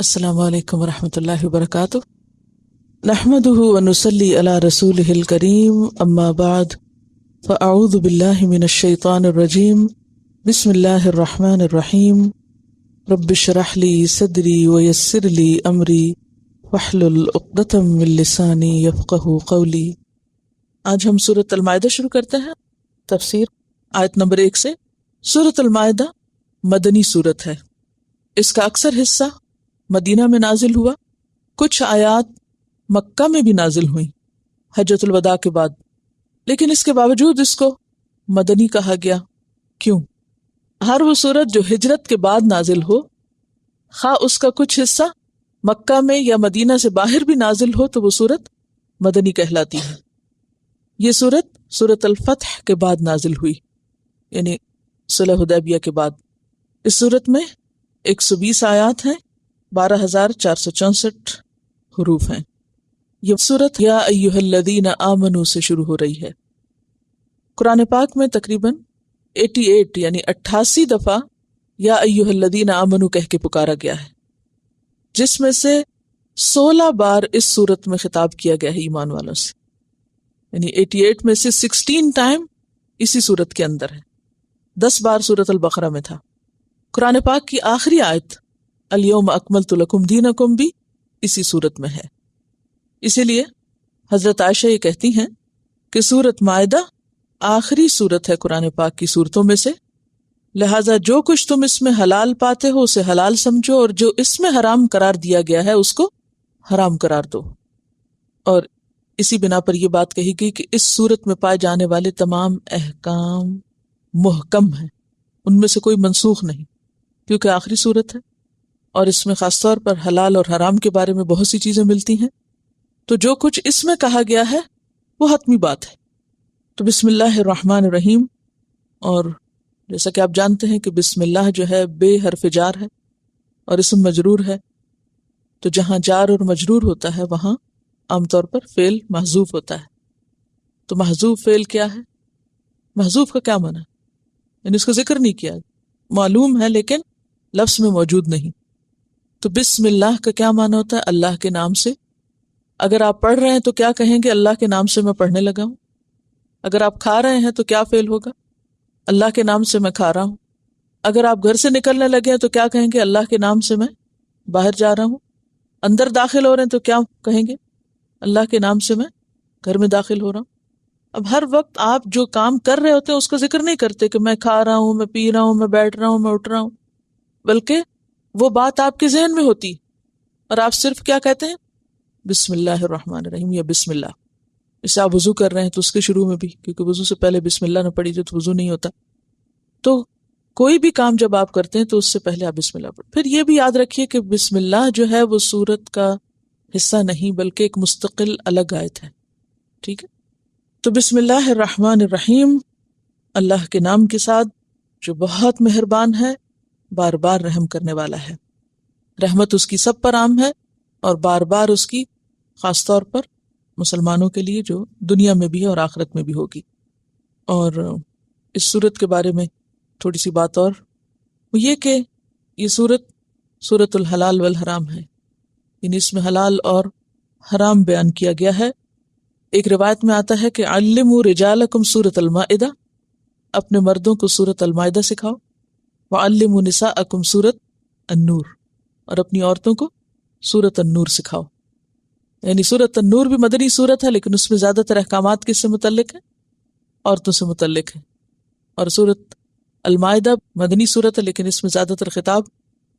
السلام علیکم ورحمۃ اللہ وبرکاتہ۔ نحمده ونصلی علی رسولہ الکریم، اما بعد فاعوذ باللہ من الشیطان الرجیم، بسم اللہ الرحمن الرحیم۔ رب اشرح لی صدری ویسر لی امری واحلل عقدۃ من لسانی یفقہوا قولی۔ آج ہم سورۃ المائدہ شروع کرتے ہیں تفسیر آیت نمبر 1 سے۔ سورۃ المائدہ مدنی سورت ہے، اس کا اکثر حصہ مدینہ میں نازل ہوا، کچھ آیات مکہ میں بھی نازل ہوئیں حجۃ الوداع کے بعد، لیکن اس کے باوجود اس کو مدنی کہا گیا۔ کیوں؟ ہر وہ سورت جو ہجرت کے بعد نازل ہو، خواہ اس کا کچھ حصہ مکہ میں یا مدینہ سے باہر بھی نازل ہو، تو وہ سورت مدنی کہلاتی ہے۔ یہ سورت سورۃ الفتح کے بعد نازل ہوئی، یعنی صلح حدیبیہ کے بعد۔ اس سورت میں 120 آیات ہیں، 12,464 حروف ہیں۔ یہ سورت یا ایھا الذین آمنوا سے شروع ہو رہی ہے۔ قرآن پاک میں تقریباً 88 یعنی 88 دفعہ یا ایھا الذین آمنوا کہہ کے پکارا گیا ہے، جس میں سے 16 بار اس سورت میں خطاب کیا گیا ہے ایمان والوں سے، یعنی 88 میں سے 16 ٹائم اسی سورت کے اندر ہے۔ 10 بار سورت البقرہ میں تھا۔ قرآن پاک کی آخری آیت الیوم اکملت لکم دینکم بھی اسی سورت میں ہے۔ اسی لیے حضرت عائشہ یہ کہتی ہیں کہ سورت مائدہ آخری سورت ہے قرآن پاک کی سورتوں میں سے، لہٰذا جو کچھ تم اس میں حلال پاتے ہو اسے حلال سمجھو، اور جو اس میں حرام قرار دیا گیا ہے اس کو حرام قرار دو۔ اور اسی بنا پر یہ بات کہی گئی کہ اس سورت میں پائے جانے والے تمام احکام محکم ہیں، ان میں سے کوئی منسوخ نہیں، کیونکہ آخری سورت ہے اور اس میں خاص طور پر حلال اور حرام کے بارے میں بہت سی چیزیں ملتی ہیں، تو جو کچھ اس میں کہا گیا ہے وہ حتمی بات ہے۔ تو بسم اللہ الرحمن الرحیم، اور جیسا کہ آپ جانتے ہیں کہ بسم اللہ جو ہے بے حرف جار ہے اور اسم مجرور ہے، تو جہاں جار اور مجرور ہوتا ہے وہاں عام طور پر فعل محذوف ہوتا ہے۔ تو محذوف فعل کیا ہے؟ محذوف کا کیا معنی ہے؟ یعنی اس کا ذکر نہیں کیا، معلوم ہے لیکن لفظ میں موجود نہیں۔ تو بسم اللہ کا کیا معنی ہوتا ہے؟ اللہ کے نام سے۔ اگر آپ پڑھ رہے ہیں تو کیا کہیں گے؟ اللہ کے نام سے میں پڑھنے لگا ہوں۔ اگر آپ کھا رہے ہیں تو کیا فعل ہوگا؟ اللہ کے نام سے میں کھا رہا ہوں۔ اگر آپ گھر سے نکلنے لگے ہیں تو کیا کہیں گے؟ اللہ کے نام سے میں باہر جا رہا ہوں۔ اندر داخل ہو رہے ہیں تو کیا کہیں گے؟ اللہ کے نام سے میں گھر میں داخل ہو رہا ہوں۔ اب ہر وقت آپ جو کام کر رہے ہوتے ہیں اس کا ذکر نہیں کرتے کہ میں کھا رہا ہوں، میں پی رہا ہوں، میں بیٹھ رہا ہوں، میں اٹھ رہا ہوں، بلکہ وہ بات آپ کے ذہن میں ہوتی اور آپ صرف کیا کہتے ہیں؟ بسم اللہ الرحمن الرحیم یا بسم اللہ۔ اس سے آپ وضو کر رہے ہیں تو اس کے شروع میں بھی، کیونکہ وضو سے پہلے بسم اللہ نہ پڑھی جائے تو وضو نہیں ہوتا۔ تو کوئی بھی کام جب آپ کرتے ہیں تو اس سے پہلے آپ بسم اللہ پڑھیں۔ پھر یہ بھی یاد رکھیے کہ بسم اللہ جو ہے وہ سورت کا حصہ نہیں بلکہ ایک مستقل الگ آیت ہے، ٹھیک ہے؟ تو بسم اللہ الرحمن الرحیم، اللہ کے نام کے ساتھ جو بہت مہربان ہے، بار بار رحم کرنے والا ہے۔ رحمت اس کی سب پر عام ہے اور بار بار اس کی خاص طور پر مسلمانوں کے لیے جو دنیا میں بھی ہے اور آخرت میں بھی ہوگی۔ اور اس سورت کے بارے میں تھوڑی سی بات اور، وہ یہ کہ یہ سورت الحلال والحرام ہے، یعنی اس میں حلال اور حرام بیان کیا گیا ہے۔ ایک روایت میں آتا ہے کہ علموا رجالکم سورۃ المائدہ، اپنے مردوں کو سورۃ المائدہ سکھاؤ، وعلموا نساءکم سورۃ النور، اور اپنی عورتوں کو سورۃ النور سکھاؤ۔ یعنی سورۃ النور بھی مدنی سورت ہے لیکن اس میں زیادہ تر احکامات کس سے متعلق ہیں؟ عورتوں سے متعلق ہیں۔ اور سورۃ المائدہ مدنی سورت ہے لیکن اس میں زیادہ تر خطاب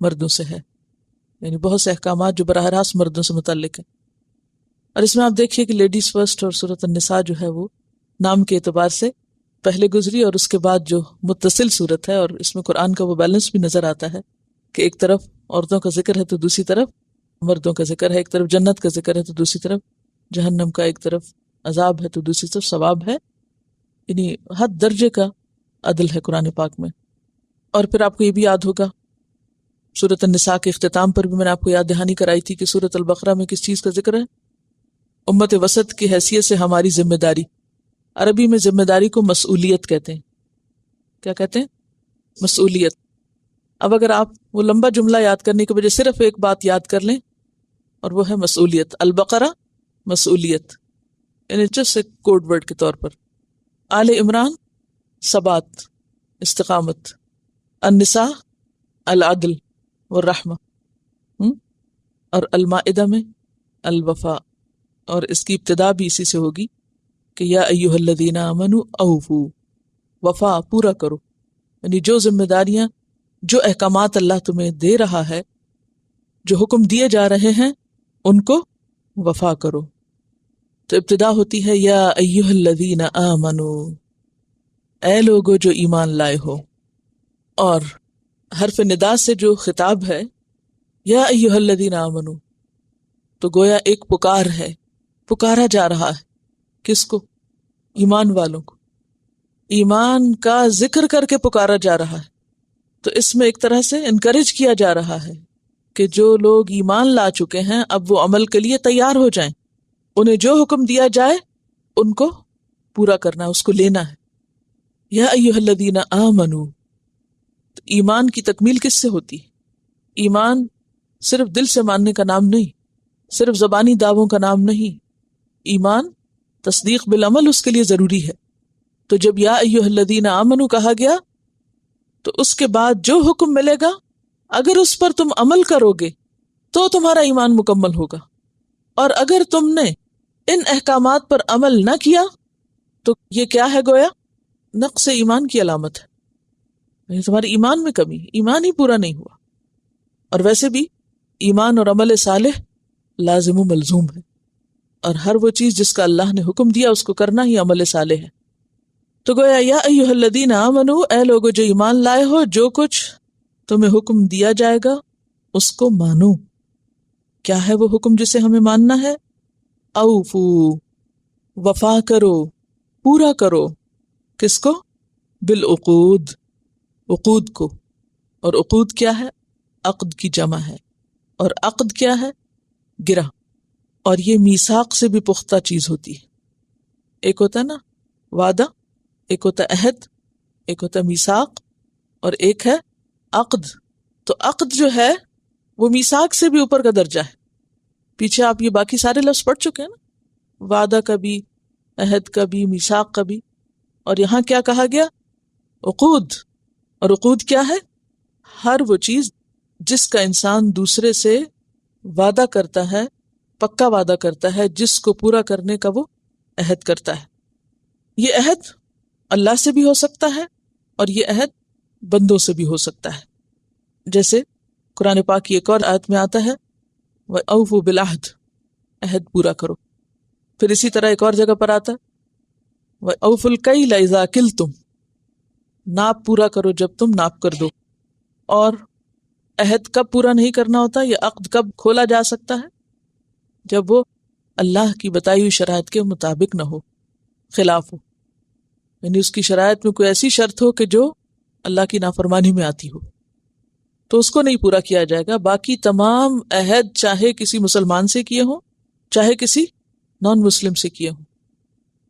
مردوں سے ہے، یعنی بہت سے احکامات جو براہ راست مردوں سے متعلق ہیں۔ اور اس میں آپ دیکھیے کہ لیڈیز فرسٹ اور سورۃ النساء جو ہے وہ نام کے اعتبار سے پہلے گزری اور اس کے بعد جو متصل صورت ہے، اور اس میں قرآن کا وہ بیلنس بھی نظر آتا ہے کہ ایک طرف عورتوں کا ذکر ہے تو دوسری طرف مردوں کا ذکر ہے، ایک طرف جنت کا ذکر ہے تو دوسری طرف جہنم کا، ایک طرف عذاب ہے تو دوسری طرف ثواب ہے، یعنی حد درجے کا عدل ہے قرآن پاک میں۔ اور پھر آپ کو یہ بھی یاد ہوگا سورۃ النساء کے اختتام پر بھی میں نے آپ کو یاد دہانی کرائی تھی کہ سورۃ البقرہ میں کس چیز کا ذکر ہے؟ امت وسط کی حیثیت سے ہماری ذمہ داری۔ عربی میں ذمہ داری کو مسئولیت کہتے ہیں۔ کیا کہتے ہیں؟ مسئولیت۔ اب اگر آپ وہ لمبا جملہ یاد کرنے کے بجائے صرف ایک بات یاد کر لیں اور وہ ہے مسئولیت. البقرہ مسئولیت، یعنی جس ایک کوڈ ورڈ کے طور پر. آل عمران ثبات استقامت. النساء العدل والرحمہ. اور المائدہ میں الوفاء، اور اس کی ابتدا بھی اسی سے ہوگی کہ یا ایھا الذین آمنوا اوفوا، وفا پورا کرو، یعنی جو ذمہ داریاں، جو احکامات اللہ تمہیں دے رہا ہے، جو حکم دیے جا رہے ہیں، ان کو وفا کرو. تو ابتدا ہوتی ہے یا ایھا الذین آمنوا، اے لوگو جو ایمان لائے ہو. اور حرف ندا سے جو خطاب ہے یا ایھا الذین آمنوا، تو گویا ایک پکار ہے، پکارا جا رہا ہے. کس کو؟ ایمان والوں کو. ایمان کا ذکر کر کے پکارا جا رہا ہے. تو اس میں ایک طرح سے انکریج کیا جا رہا ہے کہ جو لوگ ایمان لا چکے ہیں اب وہ عمل کے لیے تیار ہو جائیں. انہیں جو حکم دیا جائے ان کو پورا کرنا ہے، اس کو لینا ہے. یا ایھا الذین آمنوا، تو ایمان کی تکمیل کس سے ہوتی ہے؟ ایمان صرف دل سے ماننے کا نام نہیں، صرف زبانی دعووں کا نام نہیں. ایمان تصدیق بالعمل اس کے لیے ضروری ہے. تو جب یا ایھا الذین آمنوا کہا گیا تو اس کے بعد جو حکم ملے گا اگر اس پر تم عمل کرو گے تو تمہارا ایمان مکمل ہوگا، اور اگر تم نے ان احکامات پر عمل نہ کیا تو یہ کیا ہے؟ گویا نقص ایمان کی علامت ہے، یعنی تمہارے ایمان میں کمی، ایمان ہی پورا نہیں ہوا. اور ویسے بھی ایمان اور عمل صالح لازم و ملزوم ہے، اور ہر وہ چیز جس کا اللہ نے حکم دیا اس کو کرنا ہی عمل صالح ہے. تو گویا یا ایھا الذین آمنوا، اے لوگو جو ایمان لائے ہو، جو کچھ تمہیں حکم دیا جائے گا اس کو مانو. کیا ہے وہ حکم جسے ہمیں ماننا ہے؟ اوفو، وفا کرو، پورا کرو. کس کو؟ بالعقود، عقود کو. اور عقود کیا ہے؟ عقد کی جمع ہے. اور عقد کیا ہے؟ گرہ. اور یہ میثاق سے بھی پختہ چیز ہوتی ہے. ایک ہوتا ہے نا وعدہ، ایک ہوتا ہے عہد، ایک ہوتا ہے میثاق، اور ایک ہے عقد. تو عقد جو ہے وہ میثاق سے بھی اوپر کا درجہ ہے. پیچھے آپ یہ باقی سارے لفظ پڑھ چکے ہیں نا، وعدہ کا بھی، عہد کا بھی، میثاق کا بھی. اور یہاں کیا کہا گیا؟ عقود. اور عقود کیا ہے؟ ہر وہ چیز جس کا انسان دوسرے سے وعدہ کرتا ہے، پکا وعدہ کرتا ہے، جس کو پورا کرنے کا وہ عہد کرتا ہے. یہ عہد اللہ سے بھی ہو سکتا ہے اور یہ عہد بندوں سے بھی ہو سکتا ہے. جیسے قرآن پاک کی ایک اور آیت میں آتا ہے وَأَوْفُوا بِالْعَهْدِ، عہد پورا کرو. پھر اسی طرح ایک اور جگہ پر آتا ہے وَأَوْفُوا الْكَيْلَ إِذَا كِلْتُمْ، ناپ پورا کرو جب تم ناپ کر دو. اور عہد کب پورا نہیں کرنا ہوتا؟ یہ عقد کب کھولا جا سکتا ہے؟ جب وہ اللہ کی بتائی ہوئی شرائط کے مطابق نہ ہو، خلاف ہو، یعنی اس کی شرائط میں کوئی ایسی شرط ہو کہ جو اللہ کی نافرمانی میں آتی ہو، تو اس کو نہیں پورا کیا جائے گا. باقی تمام عہد چاہے کسی مسلمان سے کیے ہوں، چاہے کسی نان مسلم سے کیے ہوں،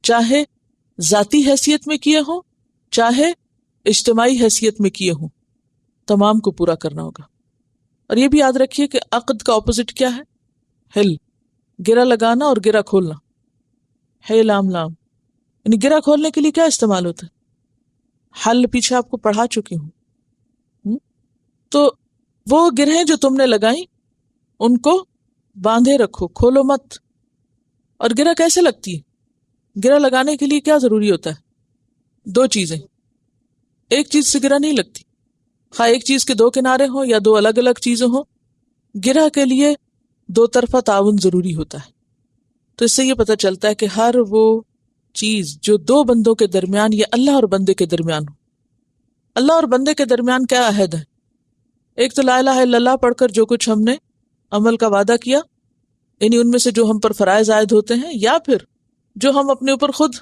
چاہے ذاتی حیثیت میں کیے ہوں، چاہے اجتماعی حیثیت میں کیے ہوں، تمام کو پورا کرنا ہوگا. اور یہ بھی یاد رکھیے کہ عقد کا اپوزٹ کیا ہے؟ حل، گرہ لگانا اور گرہ کھولنا. ہے لام لام، یعنی گرہ کھولنے کے لیے کیا استعمال ہوتا ہے؟ حل پیچھے آپ کو پڑھا چکی ہوں. تو وہ گرہیں جو تم نے لگائیں ان کو باندھے رکھو، کھولو مت. اور گرہ کیسے لگتی ہے؟ گرہ لگانے کے لیے کیا ضروری ہوتا ہے؟ دو چیزیں. ایک چیز سے گرہ نہیں لگتی، خواہ ایک چیز کے دو کنارے ہوں یا دو الگ الگ چیزیں ہوں. گرہ کے لیے دو طرفہ تعاون ضروری ہوتا ہے. تو اس سے یہ پتہ چلتا ہے کہ ہر وہ چیز جو دو بندوں کے درمیان یا اللہ اور بندے کے درمیان ہو. اللہ اور بندے کے درمیان کیا عہد ہے؟ ایک تو لا الہ الا اللہ پڑھ کر جو کچھ ہم نے عمل کا وعدہ کیا، یعنی ان میں سے جو ہم پر فرائض عائد ہوتے ہیں، یا پھر جو ہم اپنے اوپر خود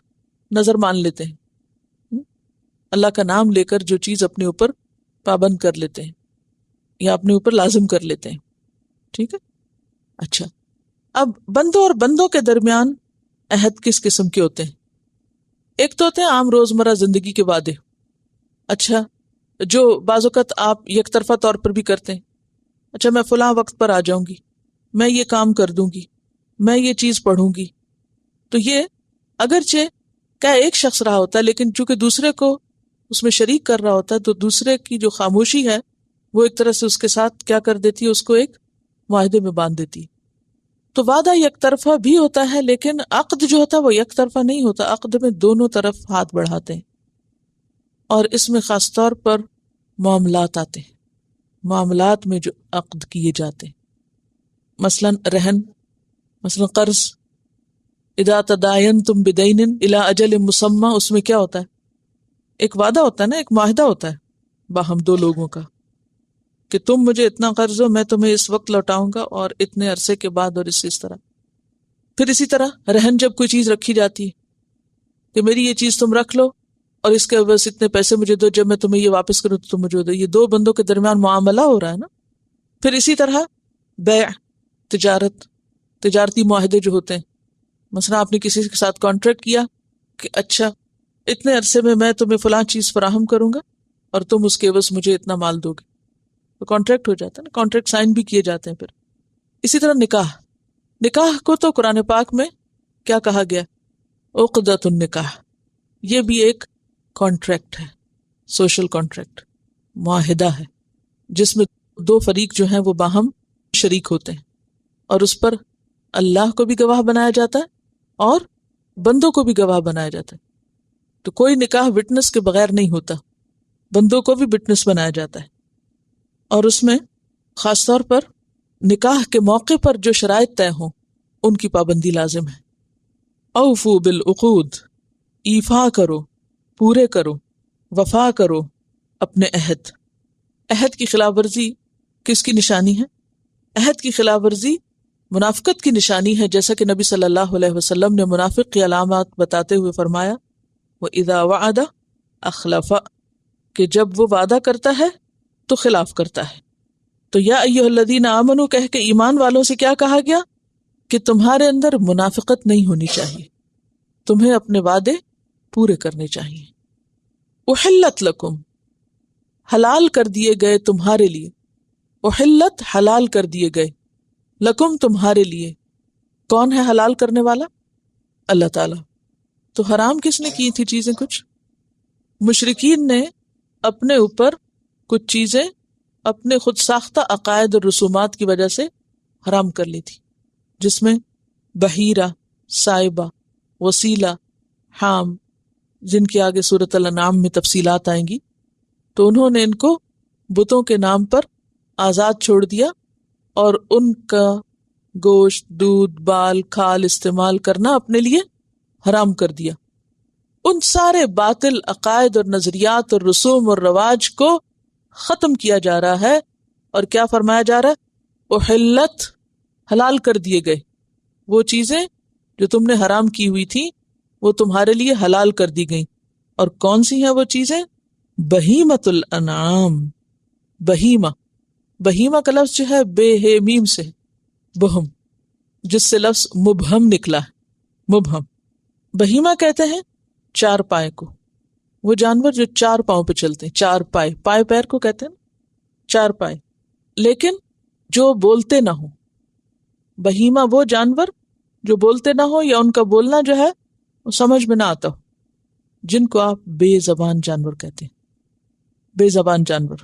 نظر مان لیتے ہیں، اللہ کا نام لے کر جو چیز اپنے اوپر پابند کر لیتے ہیں یا اپنے اوپر لازم کر لیتے ہیں. ٹھیک ہے. اچھا، اب بندوں اور بندوں کے درمیان عہد کس قسم کے ہوتے ہیں؟ ایک تو ہوتے ہیں عام روزمرہ زندگی کے وعدے. اچھا، جو بعض اوقات آپ یک طرفہ طور پر بھی کرتے ہیں. اچھا میں فلاں وقت پر آ جاؤں گی، میں یہ کام کر دوں گی، میں یہ چیز پڑھوں گی. تو یہ اگرچہ کیا ایک شخص رہا ہوتا ہے، لیکن چونکہ دوسرے کو اس میں شریک کر رہا ہوتا ہے، تو دوسرے کی جو خاموشی ہے وہ ایک طرح سے اس کے ساتھ کیا کر دیتی ہے، اس کو ایک معاہدے میں باندھ دیتی ہے. تو وعدہ یک طرفہ بھی ہوتا ہے، لیکن عقد جو ہوتا ہے وہ یک طرفہ نہیں ہوتا. عقد میں دونوں طرف ہاتھ بڑھاتے ہیں، اور اس میں خاص طور پر معاملات آتے ہیں. معاملات میں جو عقد کیے جاتے ہیں، مثلا رہن، مثلا قرض. اذا تداینتم بدین الی اجل مسمى، اس میں کیا ہوتا ہے؟ ایک وعدہ ہوتا ہے نا، ایک معاہدہ ہوتا ہے باہم دو لوگوں کا کہ تم مجھے اتنا قرض ہو، میں تمہیں اس وقت لوٹاؤں گا اور اتنے عرصے کے بعد، اور اس طرح. پھر اسی طرح رہن جب کوئی چیز رکھی جاتی ہے کہ میری یہ چیز تم رکھ لو اور اس کے عوض اتنے پیسے مجھے دو، جب میں تمہیں یہ واپس کروں تو تم مجھے دو. یہ دو بندوں کے درمیان معاملہ ہو رہا ہے نا. پھر اسی طرح بیع، تجارتی معاہدے جو ہوتے ہیں، مثلا آپ نے کسی کے ساتھ کانٹریکٹ کیا کہ اچھا اتنے عرصے میں تمہیں فلاں چیز فراہم کروں گا اور تم اس کے عوض مجھے اتنا مال دو گے، تو کانٹریکٹ ہو جاتا ہے نا. کانٹریکٹ سائن بھی کیے جاتے ہیں. پھر اسی طرح نکاح کو تو قرآن پاک میں کیا کہا گیا؟ عقدۃ النکاح. یہ بھی ایک کانٹریکٹ ہے، سوشل کانٹریکٹ، معاہدہ ہے، جس میں دو فریق جو ہیں وہ باہم شریک ہوتے ہیں، اور اس پر اللہ کو بھی گواہ بنایا جاتا ہے اور بندوں کو بھی گواہ بنایا جاتا ہے. تو کوئی نکاح وٹنس کے بغیر نہیں ہوتا، بندوں کو بھی وٹنس بنایا جاتا ہے. اور اس میں خاص طور پر نکاح کے موقع پر جو شرائط طے ہوں ان کی پابندی لازم ہے. اوفو بالعقود، ایفا کرو، پورے کرو، وفا کرو اپنے عہد. عہد کی خلاف ورزی کس کی نشانی ہے؟ عہد کی خلاف ورزی منافقت کی نشانی ہے، جیسا کہ نبی صلی اللہ علیہ وسلم نے منافق کی علامات بتاتے ہوئے فرمایا وَإِذَا وَعَدَ أَخْلَفَ، کہ جب وہ وعدہ کرتا ہے تو خلاف کرتا ہے. تو یا ایھا الذین آمنوا کہہ کے ایمان والوں سے کیا کہا گیا؟ کہ تمہارے اندر منافقت نہیں ہونی چاہیے، تمہیں اپنے وعدے پورے کرنے چاہیے. احلت لکم، حلال کر دیے گئے تمہارے لیے. احلت، حلال کر دیے گئے، لکم، تمہارے لیے. کون ہے حلال کرنے والا؟ اللہ تعالی. تو حرام کس نے کی تھی چیزیں؟ کچھ مشرکین نے اپنے اوپر کچھ چیزیں اپنے خود ساختہ عقائد اور رسومات کی وجہ سے حرام کر لی تھی، جس میں بحیرہ، سائبہ، وسیلہ، حام، جن کی آگے سورۃ الانعام میں تفصیلات آئیں گی. تو انہوں نے ان کو بتوں کے نام پر آزاد چھوڑ دیا اور ان کا گوشت، دودھ، بال، کھال استعمال کرنا اپنے لیے حرام کر دیا. ان سارے باطل عقائد اور نظریات اور رسوم اور رواج کو ختم کیا جا رہا ہے، اور کیا فرمایا جا رہا ہے؟ احلت، حلال کر دیے گئے. وہ چیزیں جو تم نے حرام کی ہوئی تھی وہ تمہارے لیے حلال کر دی گئیں. اور کون سی ہیں وہ چیزیں؟ بہیمۃ الانعام. بہیمہ کا لفظ جو ہے بے ہے میم سے بہم، جس سے لفظ مبہم نکلا ہے. مبہم بہیمہ کہتے ہیں چار پائے کو، وہ جانور جو چار پاؤں پہ چلتے ہیں، چار پائے، پائے پیر کو کہتے ہیں، چار پائے، لیکن جو بولتے نہ ہوں. بہیمہ وہ جانور جو بولتے نہ ہو، یا ان کا بولنا جو ہے وہ سمجھ میں نہ آتا ہو، جن کو آپ بے زبان جانور کہتے ہیں. بے زبان جانور.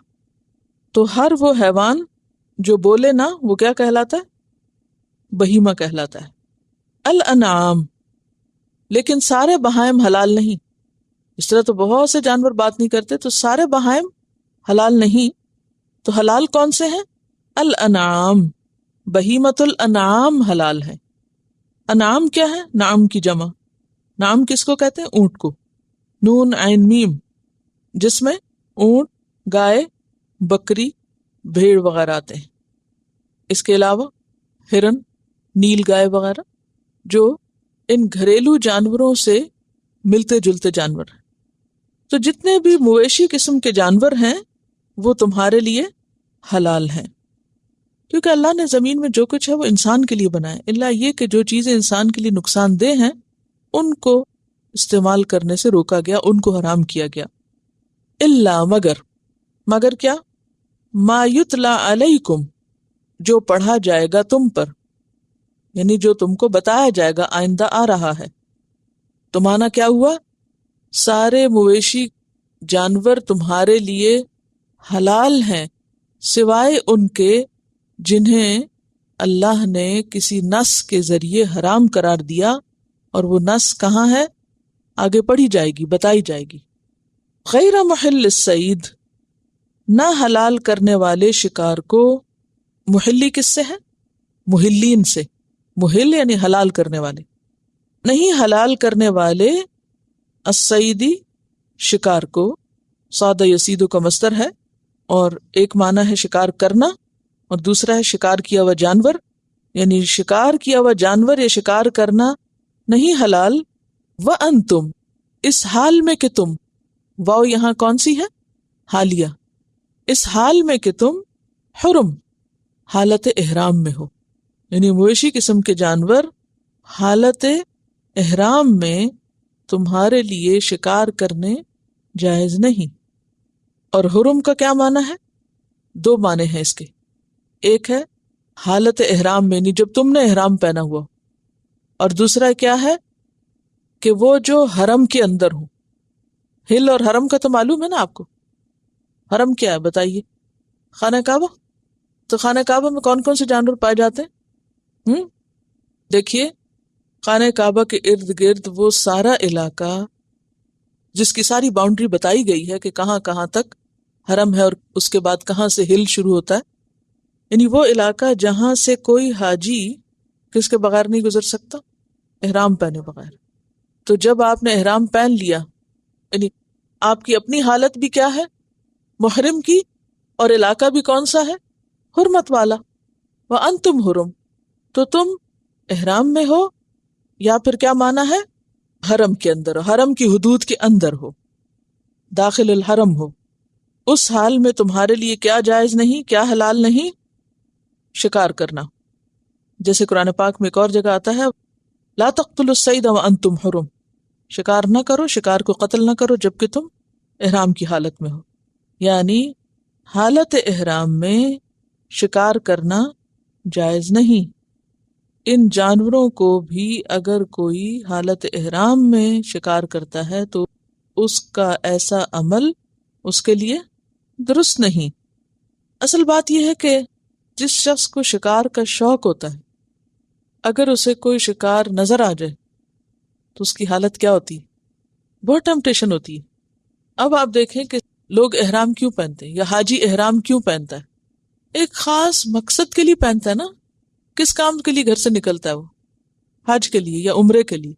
تو ہر وہ حیوان جو بولے نہ، وہ کیا کہلاتا ہے؟ بہیمہ کہلاتا ہے. الانعام، لیکن سارے بہائم حلال نہیں. اس طرح تو بہت سے جانور بات نہیں کرتے، تو سارے بہائم حلال نہیں. تو حلال کون سے ہیں؟ الانعام. بہیمۃ الانعام حلال ہے. انعام کیا ہے؟ نعم کی جمع. نعم کس کو کہتے ہیں؟ اونٹ کو. نون عین میم، جس میں اونٹ، گائے، بکری، بھیڑ وغیرہ آتے ہیں. اس کے علاوہ ہرن، نیل گائے وغیرہ، جو ان گھریلو جانوروں سے ملتے جلتے جانور ہیں. تو جتنے بھی مویشی قسم کے جانور ہیں وہ تمہارے لیے حلال ہیں، کیونکہ اللہ نے زمین میں جو کچھ ہے وہ انسان کے لیے بنایا. اللہ یہ کہ جو چیزیں انسان کے لیے نقصان دہ ہیں ان کو استعمال کرنے سے روکا گیا، ان کو حرام کیا گیا. اللہ، مگر مگر کیا؟ ما یتلا علیکم، جو پڑھا جائے گا تم پر، یعنی جو تم کو بتایا جائے گا آئندہ آ رہا ہے۔ تو مانا کیا ہوا؟ سارے مویشی جانور تمہارے لیے حلال ہیں سوائے ان کے جنہیں اللہ نے کسی نص کے ذریعے حرام قرار دیا، اور وہ نص کہاں ہے آگے پڑھی جائے گی، بتائی جائے گی۔ غیر محل الصید، نہ حلال کرنے والے شکار کو، محلی کس سے ہے؟ محلین سے، محل یعنی حلال کرنے والے، نہیں حلال کرنے والے الصیدی شکار کو، صاد یسیدو کا مصدر ہے، اور ایک معنی ہے شکار کرنا اور دوسرا ہے شکار کیا ہوا جانور، یعنی شکار کیا ہوا جانور یا شکار کرنا نہیں حلال، وَأَنْتُمْ، اس حال میں کہ تم، واو یہاں کون سی ہے؟ حالیہ، اس حال میں کہ تم حرم، حالت احرام میں ہو، یعنی مویشی قسم کے جانور حالت احرام میں تمہارے لیے شکار کرنے جائز نہیں۔ اور حرم کا کیا معنی ہے؟ دو معنی ہیں اس کے، ایک ہے حالت احرام میں، یعنی جب تم نے احرام پہنا ہوا، اور دوسرا کیا ہے کہ وہ جو حرم کے اندر ہو۔ ہل اور حرم کا تو معلوم ہے نا آپ کو، حرم کیا ہے بتائیے؟ خانہ کعبہ۔ تو خانہ کعبہ میں کون کون سے جانور پائے جاتے ہیں؟ دیکھیے، خانہ کعبہ کے ارد گرد وہ سارا علاقہ جس کی ساری باؤنڈری بتائی گئی ہے کہ کہاں کہاں تک حرم ہے اور اس کے بعد کہاں سے ہل شروع ہوتا ہے، یعنی وہ علاقہ جہاں سے کوئی حاجی کس کے بغیر نہیں گزر سکتا، احرام پہنے بغیر۔ تو جب آپ نے احرام پہن لیا، یعنی آپ کی اپنی حالت بھی کیا ہے؟ محرم کی، اور علاقہ بھی کون سا ہے؟ حرمت والا۔ وَأَنْتُمْ حرم، تو تم احرام میں ہو، یا پھر کیا معنی ہے؟ حرم کے اندر ہو، حرم کی حدود کے اندر ہو، داخل الحرم ہو۔ اس حال میں تمہارے لیے کیا جائز نہیں، کیا حلال نہیں؟ شکار کرنا۔ جیسے قرآن پاک میں ایک اور جگہ آتا ہے، لا تقتلوا الصید وانتم حرم، شکار نہ کرو، شکار کو قتل نہ کرو جبکہ تم احرام کی حالت میں ہو، یعنی حالت احرام میں شکار کرنا جائز نہیں۔ ان جانوروں کو بھی اگر کوئی حالت احرام میں شکار کرتا ہے تو اس کا ایسا عمل اس کے لیے درست نہیں۔ اصل بات یہ ہے کہ جس شخص کو شکار کا شوق ہوتا ہے، اگر اسے کوئی شکار نظر آ جائے تو اس کی حالت کیا ہوتی ہے؟ بہت ٹیمپٹیشن ہوتی ہے۔ اب آپ دیکھیں کہ لوگ احرام کیوں پہنتے ہیں، یا حاجی احرام کیوں پہنتا ہے؟ ایک خاص مقصد کے لیے پہنتا ہے نا۔ کس کام کے لیے گھر سے نکلتا ہے وہ؟ حج کے لیے یا عمرے کے لیے۔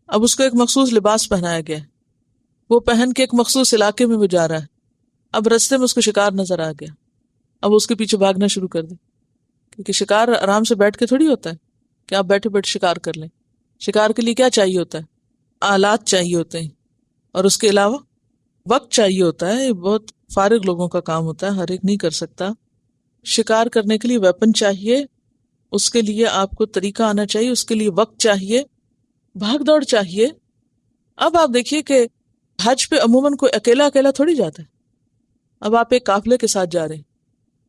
اب اس کو ایک مخصوص لباس پہنایا گیا ہے، وہ پہن کے ایک مخصوص علاقے میں وہ جا رہا ہے۔ اب رستے میں اس کو شکار نظر آ گیا، اب اس کے پیچھے بھاگنا شروع کر دے، کیونکہ شکار آرام سے بیٹھ کے تھوڑی ہوتا ہے کہ آپ بیٹھے بیٹھے شکار کر لیں۔ شکار کے لیے کیا چاہیے ہوتا ہے؟ آلات چاہیے ہوتے ہیں، اور اس کے علاوہ وقت چاہیے ہوتا ہے۔ یہ بہت فارغ لوگوں کا کام ہوتا ہے، ہر ایک نہیں کر سکتا۔ شکار کرنے کے لیے ویپن چاہیے، اس کے لیے آپ کو طریقہ آنا چاہیے، اس کے لیے وقت چاہیے، بھاگ دوڑ چاہیے۔ اب آپ دیکھیے کہ حج پہ عموماً کوئی اکیلا اکیلا تھوڑی جاتا ہے۔ اب آپ ایک قافلے کے ساتھ جا رہے ہیں،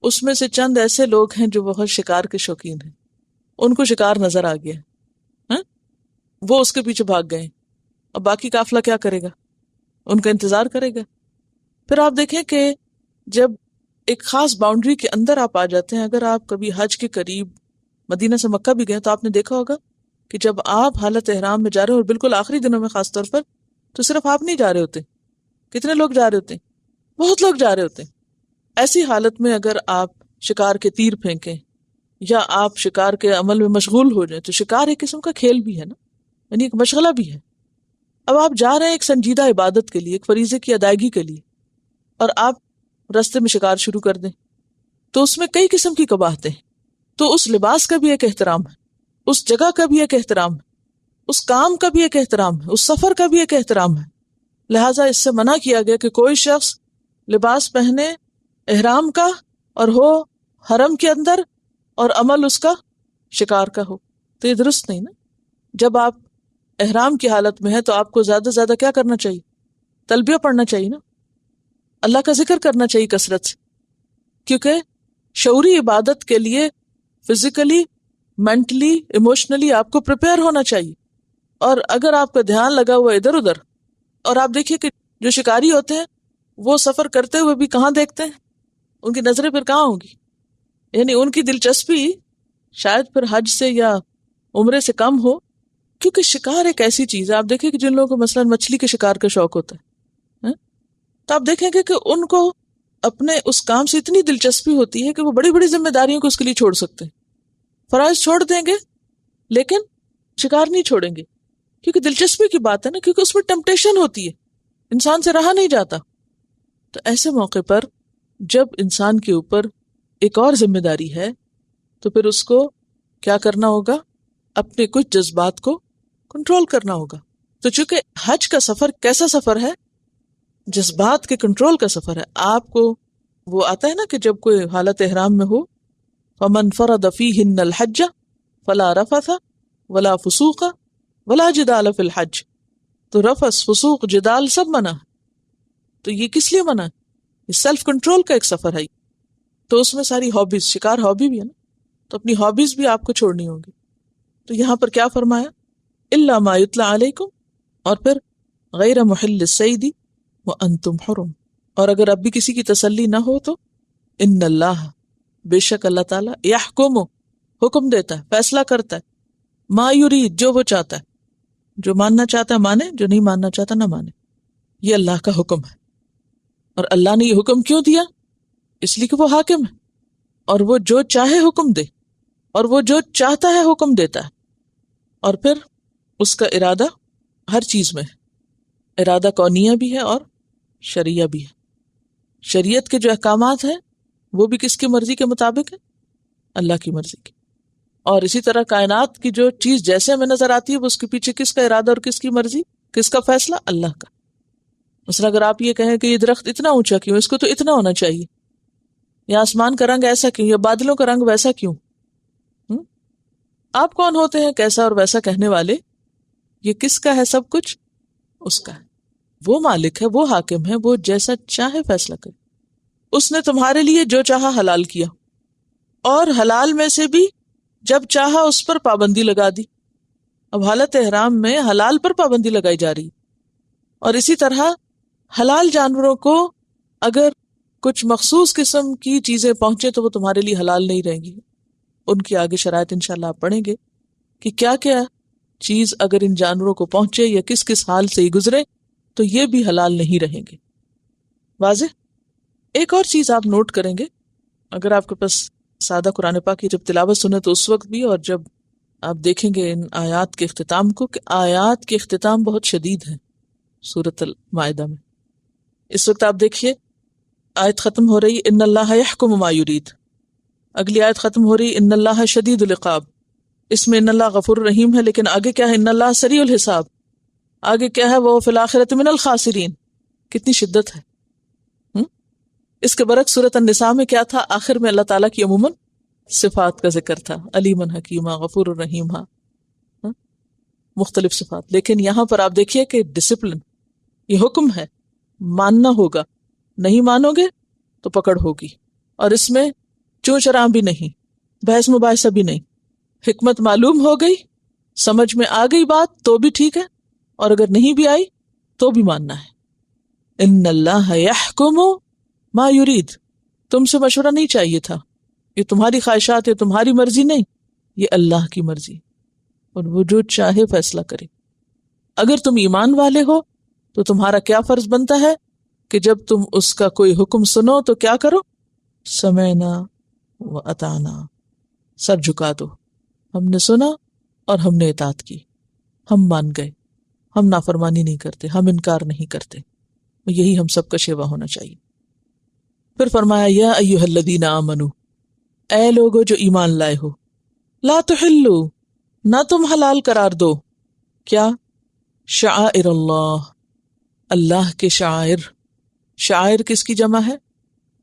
اس میں سے چند ایسے لوگ ہیں جو بہت شکار کے شوقین ہیں، ان کو شکار نظر آ گیا، وہ اس کے پیچھے بھاگ گئے۔ اب باقی قافلہ کیا کرے گا؟ ان کا انتظار کرے گا۔ پھر آپ دیکھیں کہ جب ایک خاص باؤنڈری کے اندر آپ آ جاتے ہیں، اگر آپ کبھی حج کے قریب مدینہ سے مکہ بھی گئے تو آپ نے دیکھا ہوگا کہ جب آپ حالت احرام میں جا رہے ہو، اور بالکل آخری دنوں میں خاص طور پر، تو صرف آپ نہیں جا رہے ہوتے، کتنے لوگ جا رہے ہوتے ہیں؟ بہت لوگ جا رہے ہوتے ہیں۔ ایسی حالت میں اگر آپ شکار کے تیر پھینکیں یا آپ شکار کے عمل میں مشغول ہو جائیں، تو شکار ایک قسم کا کھیل بھی ہے نا، یعنی ایک مشغلہ بھی ہے۔ اب آپ جا رہے ہیں ایک سنجیدہ عبادت کے لیے، ایک فریضے کی ادائیگی کے لیے، اور آپ رستے میں شکار شروع کر دیں تو اس میں کئی قسم کی قباحتیں ہیں۔ تو اس لباس کا بھی ایک احترام ہے، اس جگہ کا بھی ایک احترام ہے، اس کام کا بھی ایک احترام ہے، اس سفر کا بھی ایک احترام ہے۔ لہٰذا اس سے منع کیا گیا کہ کوئی شخص لباس پہنے احرام کا اور ہو حرم کے اندر اور عمل اس کا شکار کا ہو، تو یہ درست نہیں نا۔ جب آپ احرام کی حالت میں ہے تو آپ کو زیادہ سے زیادہ کیا کرنا چاہیے؟ تلبیہ پڑھنا چاہیے نا۔ اللہ کا ذکر کرنا چاہیے کثرت سے، کیونکہ شعوری عبادت کے لیے فزیکلی، مینٹلی، ایموشنلی آپ کو پریپیئر ہونا چاہیے. اور اگر آپ کا دھیان لگا ہوا ادھر ادھر، اور آپ دیکھیے کہ جو شکاری ہوتے ہیں وہ سفر کرتے ہوئے بھی کہاں دیکھتے ہیں، ان کی نظریں پھر کہاں ہوں گی؟ یعنی ان کی دلچسپی شاید پھر حج سے یا عمرے سے کم ہو، کیونکہ شکار ایک ایسی چیز ہے. آپ دیکھیں کہ جن لوگوں کو مثلا مچھلی کے شکار کا شوق ہوتا ہے، تو آپ دیکھیں گے کہ ان کو اپنے اس کام سے اتنی دلچسپی ہوتی ہے کہ وہ بڑی بڑی ذمہ داریوں کو اس کے لیے چھوڑ سکتے ہیں. فرائض چھوڑ دیں گے لیکن شکار نہیں چھوڑیں گے، کیونکہ دلچسپی کی بات ہے نا، کیونکہ اس میں ٹیمپٹیشن ہوتی ہے، انسان سے رہا نہیں جاتا. تو ایسے موقع پر جب انسان کے اوپر ایک اور ذمہ داری ہے تو پھر اس کو کیا کرنا ہوگا؟ اپنے کچھ جذبات کو کنٹرول کرنا ہوگا. تو چونکہ حج کا سفر کیسا سفر ہے؟ جذبات کے کنٹرول کا سفر ہے. آپ کو وہ آتا ہے نا کہ جب کوئی حالت احرام میں ہو، فَمَنْ فَرَضَ فِيهِنَّ الْحَجَّ فَلَا رَفَثَ وَلَا فُسُوقَ وَلَا جِدَالَ فِي الْحَجِّ. تو رفث، فسوق، جدال سب منع. تو یہ کس لیے منع؟ یہ سیلف کنٹرول کا ایک سفر ہے. تو اس میں ساری ہابیز، شکار ہابی بھی ہے نا، تو اپنی ہابیز بھی آپ کو چھوڑنی ہوگی. تو یہاں پر کیا فرمایا؟ الا ما یتلی علیکم، اور پھر غیر محل الصید وانتم حرم. اور اگر اب بھی کسی کی تسلی نہ ہو تو ان اللہ، بے شک اللہ تعالیٰ، یحکم، حکم دیتا ہے، فیصلہ کرتا ہے، ما یرید، جو وہ چاہتا ہے. جو ماننا چاہتا ہے مانے، جو نہیں ماننا چاہتا نہ مانے. یہ اللہ کا حکم ہے. اور اللہ نے یہ حکم کیوں دیا؟ اس لیے کہ وہ حاکم ہے، اور وہ جو چاہے حکم دے، اور وہ جو چاہتا ہے حکم دیتا ہے. اور پھر اس کا ارادہ ہر چیز میں ہے. ارادہ کونیہ بھی ہے اور شرعیہ بھی ہے. شریعت کے جو احکامات ہیں وہ بھی کس کی مرضی کے مطابق ہے؟ اللہ کی مرضی کی. اور اسی طرح کائنات کی جو چیز جیسے ہمیں نظر آتی ہے وہ اس کے پیچھے کس کا ارادہ اور کس کی مرضی، کس کا فیصلہ؟ اللہ کا. مثلا اگر آپ یہ کہیں کہ یہ درخت اتنا اونچا کیوں، اس کو تو اتنا ہونا چاہیے، یا آسمان کا رنگ ایسا کیوں، یا بادلوں کا رنگ ویسا کیوں، آپ کون ہوتے ہیں کیسا اور ویسا کہنے والے؟ یہ کس کا ہے؟ سب کچھ اس کا ہے. وہ مالک ہے، وہ حاکم ہے، وہ جیسا چاہے فیصلہ کرے. اس نے تمہارے لیے جو چاہا حلال کیا، اور حلال میں سے بھی جب چاہا اس پر پابندی لگا دی. اب حالت احرام میں حلال پر پابندی لگائی جا رہی. اور اسی طرح حلال جانوروں کو اگر کچھ مخصوص قسم کی چیزیں پہنچے تو وہ تمہارے لیے حلال نہیں رہیں گی. ان کی آگے شرائط انشاءاللہ آپ پڑھیں گے کہ کیا کیا چیز اگر ان جانوروں کو پہنچے یا کس کس حال سے ہی گزرے تو یہ بھی حلال نہیں رہیں گے. واضح؟ ایک اور چیز آپ نوٹ کریں گے، اگر آپ کے پاس سادہ قرآن پاک کی جب تلاوت سنیں تو اس وقت بھی، اور جب آپ دیکھیں گے ان آیات کے اختتام کو، کہ آیات کے اختتام بہت شدید ہیں سورۃ المائدہ میں. اس وقت آپ دیکھیے آیت ختم ہو رہی ان اللہ یحکم ما یرید، اگلی آیت ختم ہو رہی ان اللہ شدید العقاب. اس میں ان اللہ غفور رحیم ہے، لیکن آگے کیا ہے؟ ان اللہ سریع الحساب. آگے کیا ہے؟ وہ فی الآخرۃ من الخاسرین. کتنی شدت ہے. اس کے برعکس سورۃ النساء میں کیا تھا؟ آخر میں اللہ تعالیٰ کی عموماً صفات کا ذکر تھا، علیم حکیمہ، غفور الرحیم، مختلف صفات. لیکن یہاں پر آپ دیکھیے کہ ڈسپلن، یہ حکم ہے، ماننا ہوگا، نہیں مانو گے تو پکڑ ہوگی. اور اس میں چوں چراں بھی نہیں، بحث مباحثہ بھی نہیں. حکمت معلوم ہو گئی، سمجھ میں آ گئی بات تو بھی ٹھیک ہے، اور اگر نہیں بھی آئی تو بھی ماننا ہے. ان اللہ یحکم ما یرید. تم سے مشورہ نہیں چاہیے تھا، یہ تمہاری خواہشات ہے، تمہاری مرضی نہیں، یہ اللہ کی مرضی، اور وہ جو چاہے فیصلہ کرے. اگر تم ایمان والے ہو تو تمہارا کیا فرض بنتا ہے کہ جب تم اس کا کوئی حکم سنو تو کیا کرو؟ سمعنا و اطعنا، سر جھکا دو. ہم نے سنا اور ہم نے اطاعت کی، ہم مان گئے، ہم نافرمانی نہیں کرتے، ہم انکار نہیں کرتے. یہی ہم سب کا شیوا ہونا چاہیے. پھر فرمایا یا ایھا الذین آمنو، اے لوگو جو ایمان لائے ہو، لا تحلوا، نہ تم حلال قرار دو، کیا؟ شعائر اللہ، اللہ کے شعائر. شعائر کس کی جمع ہے؟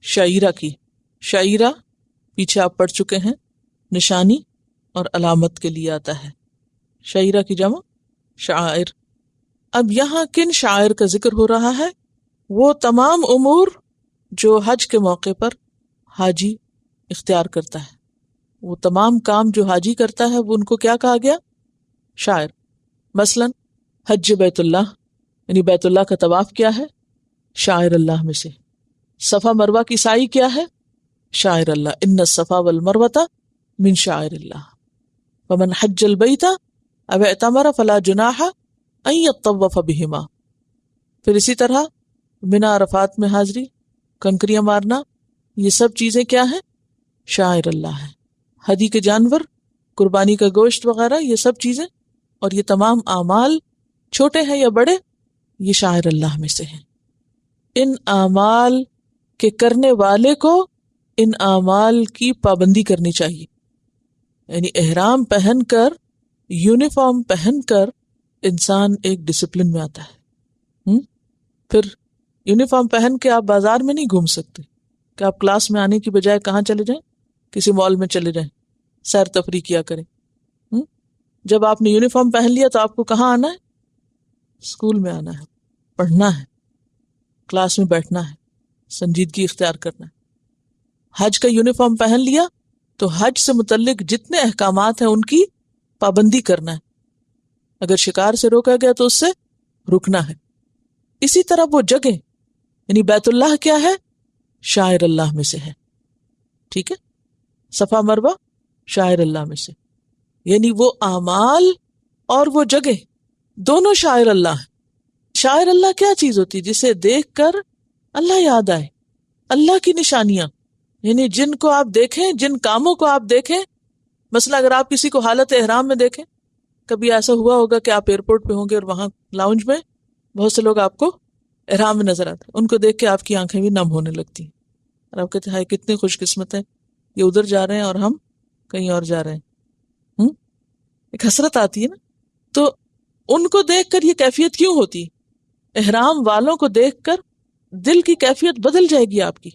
شعیرہ کی. شعیرہ پیچھے آپ پڑھ چکے ہیں، نشانی اور علامت کے لیے آتا ہے. شعیرہ کی جمع شعائر. اب یہاں کن شعائر کا ذکر ہو رہا ہے؟ وہ تمام امور جو حج کے موقع پر حاجی اختیار کرتا ہے، وہ تمام کام جو حاجی کرتا ہے وہ ان کو کیا کہا گیا؟ شاعر. مثلا حج بیت اللہ، یعنی بیت اللہ کا طواف کیا ہے؟ شاعر اللہ میں سے. صفا مروہ کی سعی کیا ہے؟ شاعر اللہ. ان الصفا والمروۃ من شاعر اللہ فمن حج البیت او اعتمر فلا جناح ان یطوف بہما. پھر اسی طرح بنا عرفات میں حاضری، کنکریاں مارنا، یہ سب چیزیں کیا ہیں؟ شاعر اللہ ہیں. ہدی کے جانور، قربانی کا گوشت وغیرہ، یہ سب چیزیں اور یہ تمام اعمال چھوٹے ہیں یا بڑے، یہ شاعر اللہ میں سے ہیں. ان اعمال کے کرنے والے کو ان اعمال کی پابندی کرنی چاہیے. یعنی احرام پہن کر، یونیفارم پہن کر انسان ایک ڈسپلن میں آتا ہے. پھر یونیفارم پہن کے آپ بازار میں نہیں گھوم سکتے کہ آپ کلاس میں آنے کی بجائے کہاں چلے جائیں؟ کسی مال میں چلے جائیں، سیر تفریح کیا کریں. جب آپ نے یونیفارم پہن لیا تو آپ کو کہاں آنا ہے؟ اسکول میں آنا ہے، پڑھنا ہے، کلاس میں بیٹھنا ہے، سنجیدگی اختیار کرنا ہے. حج کا یونیفارم پہن لیا تو حج سے متعلق جتنے احکامات ہیں ان کی پابندی کرنا ہے. اگر شکار سے روکا گیا تو اس سے رکنا ہے. اسی طرح وہ جگہ، یعنی بیت اللہ کیا ہے؟ شاعر اللہ میں سے ہے. ٹھیک ہے، صفا مروہ شاعر اللہ میں سے، یعنی وہ اعمال اور وہ جگہ دونوں شاعر اللہ ہیں. شاعر اللہ کیا چیز ہوتی ہے؟ جسے دیکھ کر اللہ یاد آئے، اللہ کی نشانیاں، یعنی جن کو آپ دیکھیں، جن کاموں کو آپ دیکھیں. مثلا اگر آپ کسی کو حالت احرام میں دیکھیں، کبھی ایسا ہوا ہوگا کہ آپ ایئرپورٹ پہ ہوں گے اور وہاں لاؤنج میں بہت سے لوگ آپ کو احرام میں نظر آتے ہیں، ان کو دیکھ کے آپ کی آنکھیں بھی نم ہونے لگتی ہیں اور آپ کہتے ہیں ہائے کتنے خوش قسمت ہیں، یہ ادھر جا رہے ہیں اور ہم کہیں اور جا رہے ہیں. ایک حسرت آتی ہے نا. تو ان کو دیکھ کر یہ کیفیت کیوں ہوتی ہے؟ احرام والوں کو دیکھ کر دل کی کیفیت بدل جائے گی آپ کی.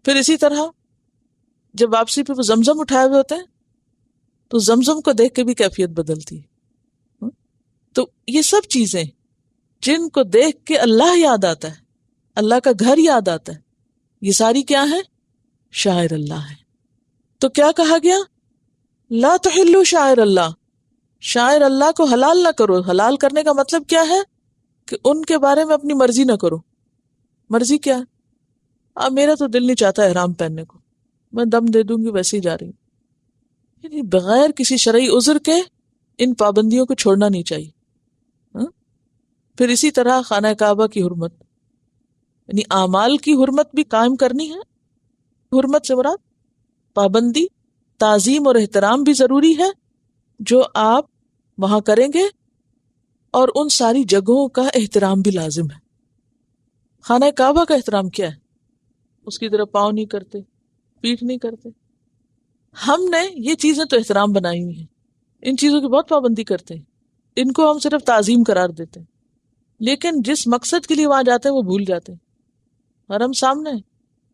پھر اسی طرح جب واپسی پہ وہ زمزم اٹھائے ہوئے ہوتے ہیں تو زمزم کو دیکھ کے بھی کیفیت بدلتی ہے. تو یہ سب چیزیں جن کو دیکھ کے اللہ یاد آتا ہے، اللہ کا گھر یاد آتا ہے، یہ ساری کیا ہیں؟ شاعر اللہ ہے. تو کیا کہا گیا؟ لا تحلوا شاعر اللہ، شاعر اللہ کو حلال نہ کرو. حلال کرنے کا مطلب کیا ہے؟ کہ ان کے بارے میں اپنی مرضی نہ کرو. مرضی کیا ہے؟ اب میرا تو دل نہیں چاہتا احرام پہننے کو، میں دم دے دوں گی ویسے ہی جا رہی ہوں. یعنی بغیر کسی شرعی عذر کے ان پابندیوں کو چھوڑنا نہیں چاہیے. پھر اسی طرح خانہ کعبہ کی حرمت، یعنی اعمال کی حرمت بھی قائم کرنی ہے. حرمت سے مراد پابندی، تعظیم اور احترام بھی ضروری ہے جو آپ وہاں کریں گے، اور ان ساری جگہوں کا احترام بھی لازم ہے. خانہ کعبہ کا احترام کیا ہے؟ اس کی طرف پاؤں نہیں کرتے، پیٹھ نہیں کرتے. ہم نے یہ چیزیں تو احترام بنائی ہوئی ہیں، ان چیزوں کی بہت پابندی کرتے ہیں، ان کو ہم صرف تعظیم قرار دیتے ہیں، لیکن جس مقصد کے لیے وہاں جاتے ہیں وہ بھول جاتے ہیں. حرم سامنے ہے،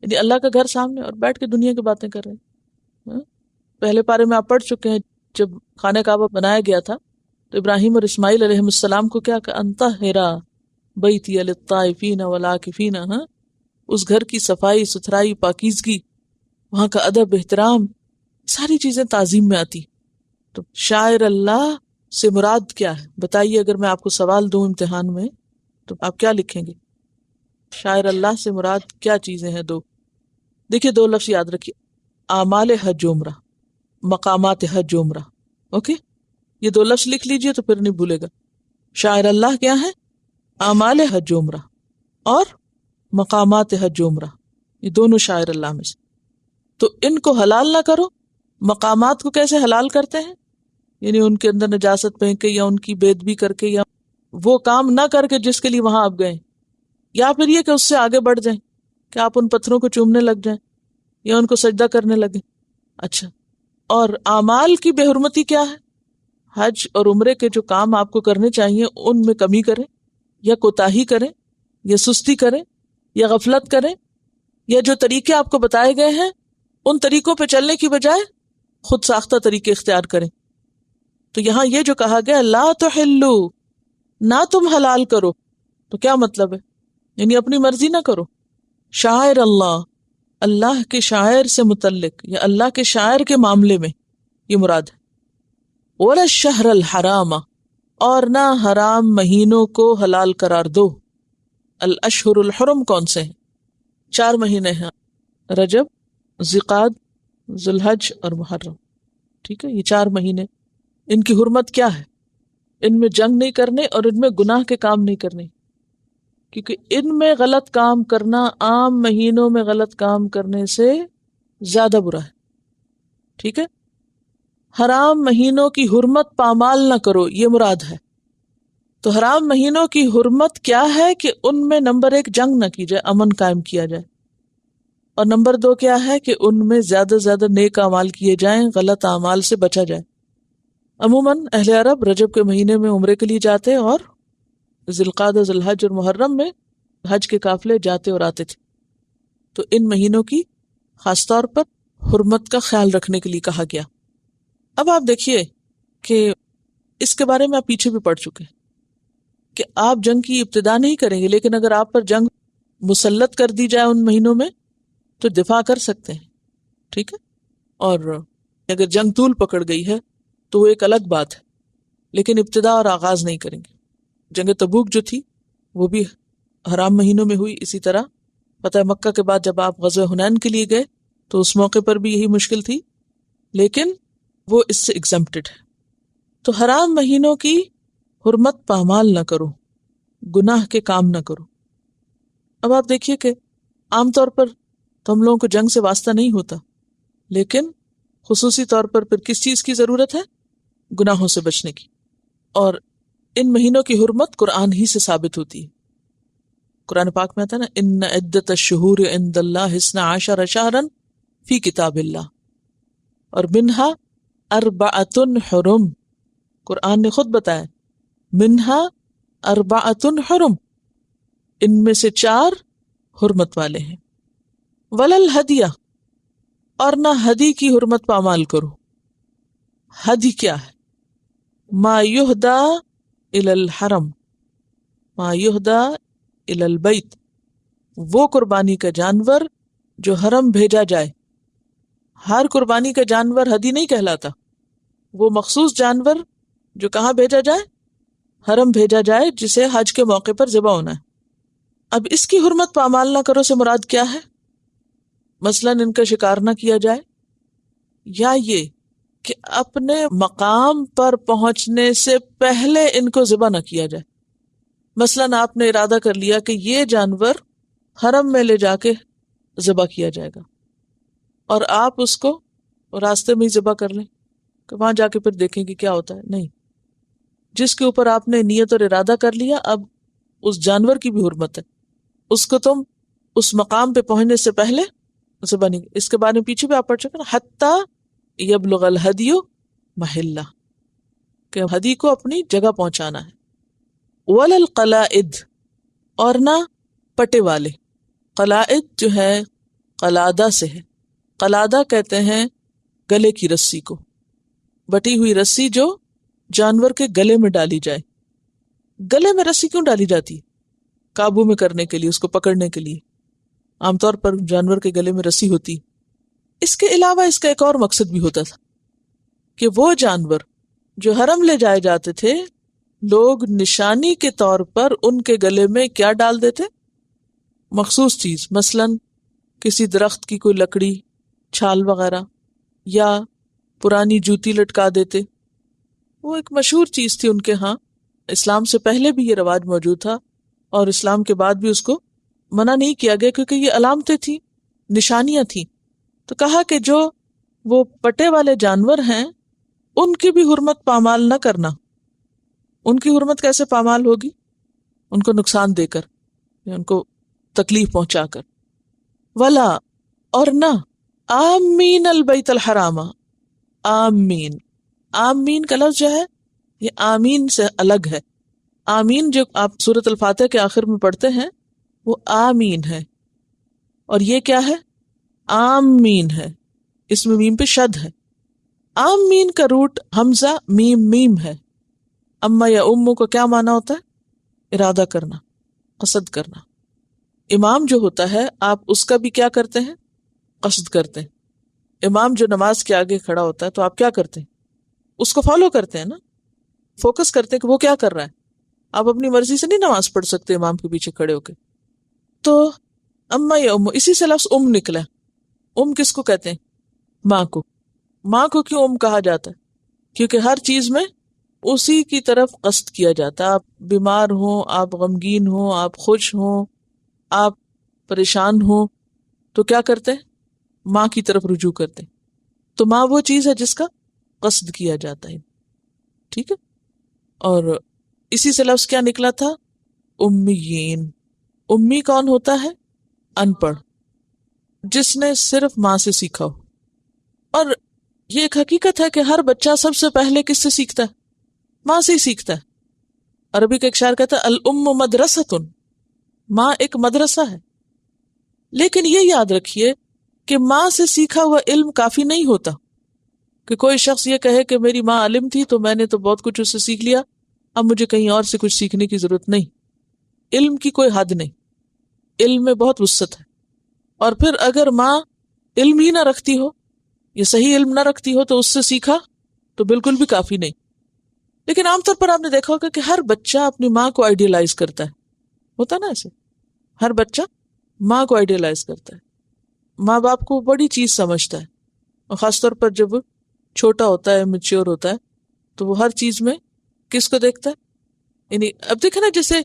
یعنی اللہ کا گھر سامنے، اور بیٹھ کے دنیا کی باتیں کر رہے ہیں. پہلے پارے میں آپ پڑھ چکے ہیں، جب خانہ کعبہ بنایا گیا تھا تو ابراہیم اور اسماعیل علیہ السلام کو کیا کہ انطہرا بیتی للطائفین والعاکفین، اس گھر کی صفائی ستھرائی، پاکیزگی، وہاں کا ادب، احترام، ساری چیزیں تعظیم میں آتی. تو شاعر اللہ سے مراد کیا ہے بتائیے؟ اگر میں آپ کو سوال دوں امتحان میں تو آپ کیا لکھیں گے؟ شاعر اللہ سے مراد کیا چیزیں ہیں؟ دیکھیے 2 لفظ یاد رکھیے، اعمال حج عمرہ، مقامات حج عمرہ. اوکے، یہ 2 لفظ لکھ لیجئے تو پھر نہیں بھولے گا. شاعر اللہ کیا ہے؟ اعمال حج عمرہ اور مقامات حج عمرہ، یہ دونوں شاعر اللہ میں سے. تو ان کو حلال نہ کرو. مقامات کو کیسے حلال کرتے ہیں؟ یعنی ان کے اندر نجاست پھینک کے، یا ان کی بے ادبی کر کے، یا وہ کام نہ کر کے جس کے لیے وہاں آپ گئے، یا پھر یہ کہ اس سے آگے بڑھ جائیں کہ آپ ان پتھروں کو چومنے لگ جائیں یا ان کو سجدہ کرنے لگیں. اچھا، اور اعمال کی بے حرمتی کیا ہے؟ حج اور عمرے کے جو کام آپ کو کرنے چاہیے ان میں کمی کریں، یا کوتاہی کریں، یا سستی کریں، یا غفلت کریں، یا جو طریقے آپ کو بتائے گئے ہیں ان طریقوں پہ چلنے کی بجائے خود ساختہ طریقے اختیار کریں. تو یہاں یہ جو کہا گیا لا تحلو، نہ تم حلال کرو، تو کیا مطلب ہے؟ یعنی اپنی مرضی نہ کرو. شاعر اللہ، اللہ کے شاعر سے متعلق یا اللہ کے شاعر کے معاملے میں یہ مراد ہے۔ ولا الشہر الحرام، اور نہ حرام مہینوں کو حلال قرار دو۔ الاشہر الحرم کون سے ہیں؟ 4 مہینے ہیں، رجب، ذوالقعدہ، ذوالحج اور محرم، ٹھیک ہے، یہ 4 مہینے۔ ان کی حرمت کیا ہے؟ ان میں جنگ نہیں کرنے اور ان میں گناہ کے کام نہیں کرنے، کیونکہ ان میں غلط کام کرنا عام مہینوں میں غلط کام کرنے سے زیادہ برا ہے، ٹھیک ہے۔ حرام مہینوں کی حرمت پامال نہ کرو، یہ مراد ہے۔ تو حرام مہینوں کی حرمت کیا ہے کہ ان میں نمبر 1 جنگ نہ کی جائے، امن قائم کیا جائے، اور نمبر 2 کیا ہے کہ ان میں زیادہ سے زیادہ نیک اعمال کیے جائیں، غلط اعمال سے بچا جائے۔ عموماً اہل عرب رجب کے مہینے میں عمرے کے لیے جاتے اور ذوالقعدہ، ذوالحج اور محرم میں حج کے قافلے جاتے اور آتے تھے۔ تو ان مہینوں کی خاص طور پر حرمت کا خیال رکھنے کے لیے کہا گیا۔ اب آپ دیکھیے کہ اس کے بارے میں آپ پیچھے بھی پڑھ چکے ہیں کہ آپ جنگ کی ابتدا نہیں کریں گے، لیکن اگر آپ پر جنگ مسلط کر دی جائے ان مہینوں میں تو دفاع کر سکتے ہیں، ٹھیک ہے۔ اور اگر جنگ طول پکڑ گئی ہے تو وہ ایک الگ بات ہے، لیکن ابتدا اور آغاز نہیں کریں گے۔ جنگ تبوک جو تھی وہ بھی حرام مہینوں میں ہوئی، اسی طرح فتح مکہ کے بعد جب آپ غزوہ حنین کے لیے گئے تو اس موقع پر بھی یہی مشکل تھی، لیکن وہ اس سے ایگزمپٹڈ ہے۔ تو حرام مہینوں کی حرمت پامال نہ کرو، گناہ کے کام نہ کرو۔ اب آپ دیکھیے کہ عام طور پر تو ہم لوگوں کو جنگ سے واسطہ نہیں ہوتا، لیکن خصوصی طور پر پھر کس چیز کی ضرورت ہے؟ گناہوں سے بچنے کی۔ اور ان مہینوں کی حرمت قرآن ہی سے ثابت ہوتی ہے۔ قرآن پاک میں آتا ہے نا، ان عدت الشہور عند اللہ 12 شہرا فی کتاب اللہ، اور منہا 4 حرم، قرآن نے خود بتایا منہا 4 حرم، ان میں سے 4 حرمت والے ہیں۔ ولل ہدیہ، اور نہ ہدی کی حرمت پامال کرو۔ ہدی کیا ہے؟ ما یہدا الی الحرم، ما یہدا الی البیت، وہ قربانی کا جانور جو حرم بھیجا جائے۔ ہر قربانی کا جانور ہدی نہیں کہلاتا، وہ مخصوص جانور جو کہاں بھیجا جائے؟ حرم بھیجا جائے، جسے حج کے موقع پر ذبح ہونا ہے۔ اب اس کی حرمت پامال نہ کرو سے مراد کیا ہے؟ مثلاً ان کا شکار نہ کیا جائے، یا یہ کہ اپنے مقام پر پہنچنے سے پہلے ان کو ذبح نہ کیا جائے۔ مثلاً آپ نے ارادہ کر لیا کہ یہ جانور حرم میں لے جا کے ذبح کیا جائے گا، اور آپ اس کو راستے میں ہی ذبح کر لیں کہ وہاں جا کے پھر دیکھیں کہ کیا ہوتا ہے۔ نہیں، جس کے اوپر آپ نے نیت اور ارادہ کر لیا، اب اس جانور کی بھی حرمت ہے، اس کو تم اس مقام پہ پہنچنے سے پہلے ذبح نہیں۔ اس کے بارے میں پیچھے بھی آپ پڑھ چکے نا، حتیٰ یبلغ الہدی محلہ، کہ ہدی کو اپنی جگہ پہنچانا ہے۔ وللقلائد، اور نہ پٹے والے۔ قلائد جو ہے قلادہ سے ہے، قلادہ کہتے ہیں گلے کی رسی کو، بٹی ہوئی رسی جو جانور کے گلے میں ڈالی جائے۔ گلے میں رسی کیوں ڈالی جاتی ہے؟ قابو میں کرنے کے لیے، اس کو پکڑنے کے لیے عام طور پر جانور کے گلے میں رسی ہوتی۔ اس کے علاوہ اس کا ایک اور مقصد بھی ہوتا تھا کہ وہ جانور جو حرم لے جائے جاتے تھے، لوگ نشانی کے طور پر ان کے گلے میں کیا ڈال دیتے؟ مخصوص چیز، مثلاً کسی درخت کی کوئی لکڑی، چھال وغیرہ، یا پرانی جوتی لٹکا دیتے۔ وہ ایک مشہور چیز تھی ان کے ہاں، اسلام سے پہلے بھی یہ رواج موجود تھا، اور اسلام کے بعد بھی اس کو منع نہیں کیا گیا، کیونکہ یہ علامتیں تھیں، نشانیاں تھیں۔ تو کہا کہ جو وہ پٹے والے جانور ہیں ان کی بھی حرمت پامال نہ کرنا۔ ان کی حرمت کیسے پامال ہوگی؟ ان کو نقصان دے کر، ان کو تکلیف پہنچا کر۔ ولا، اور نہ آمین البیت الحرام، آمین، آمین کا لفظ جو ہے یہ آمین سے الگ ہے۔ آمین جو آپ سورۃ الفاتحہ کے آخر میں پڑھتے ہیں وہ آمین ہے، اور یہ کیا ہے؟ آمین ہے، اس میں میم پہ شد ہے۔ آمین کا روٹ حمزہ میم میم ہے۔ اما یا امو کو کیا معنی ہوتا ہے؟ ارادہ کرنا، قصد کرنا۔ امام جو ہوتا ہے آپ اس کا بھی کیا کرتے ہیں؟ قصد کرتے ہیں. امام جو نماز کے آگے کھڑا ہوتا ہے تو آپ کیا کرتے ہیں؟ اس کو فالو کرتے ہیں نا، فوکس کرتے ہیں کہ وہ کیا کر رہا ہے. آپ اپنی مرضی سے نہیں نماز پڑھ سکتے امام کے پیچھے کھڑے ہو کے. تو اما یا ام، اسی سے لفظ ام نکلا. ام کس کو کہتے ہیں؟ ماں کو. ماں کو کیوں ام کہا جاتا ہے؟ کیونکہ ہر چیز میں اسی کی طرف قصد کیا جاتا ہے. آپ بیمار ہوں، آپ غمگین ہوں، آپ خوش ہوں، آپ پریشان ہوں تو کیا کرتے ہیں؟ ماں کی طرف رجوع کرتے ہیں. تو ماں وہ چیز ہے جس کا قصد کیا جاتا ہے. ٹھیک ہے. اور اسی سے لفظ کیا نکلا تھا؟ امیین. امی کون ہوتا ہے؟ ان پڑھ، جس نے صرف ماں سے سیکھا ہو. اور یہ ایک حقیقت ہے کہ ہر بچہ سب سے پہلے کس سے سیکھتا ہے؟ ماں سے ہی سیکھتا ہے. عربی کا ایک شاعر کہتا ہے الام مدرسۃ، ماں ایک مدرسہ ہے. لیکن یہ یاد رکھیے کہ ماں سے سیکھا ہوا علم کافی نہیں ہوتا. کہ کوئی شخص یہ کہے کہ میری ماں عالم تھی تو میں نے تو بہت کچھ اس سے سیکھ لیا، اب مجھے کہیں اور سے کچھ سیکھنے کی ضرورت نہیں. علم کی کوئی حد نہیں، علم میں بہت وسعت ہے. اور پھر اگر ماں علم ہی نہ رکھتی ہو یا صحیح علم نہ رکھتی ہو تو اس سے سیکھا تو بالکل بھی کافی نہیں. لیکن عام طور پر آپ نے دیکھا ہوگا کہ ہر بچہ اپنی ماں کو آئیڈیلائز کرتا ہے. ہوتا نا ایسے؟ ہر بچہ ماں کو آئیڈیلائز کرتا ہے، ماں باپ کو بڑی چیز سمجھتا ہے. اور خاص طور پر جب چھوٹا ہوتا ہے، میچور ہوتا ہے، تو وہ ہر چیز میں کس کو دیکھتا ہے؟ یعنی اب دیکھیں نا، جیسے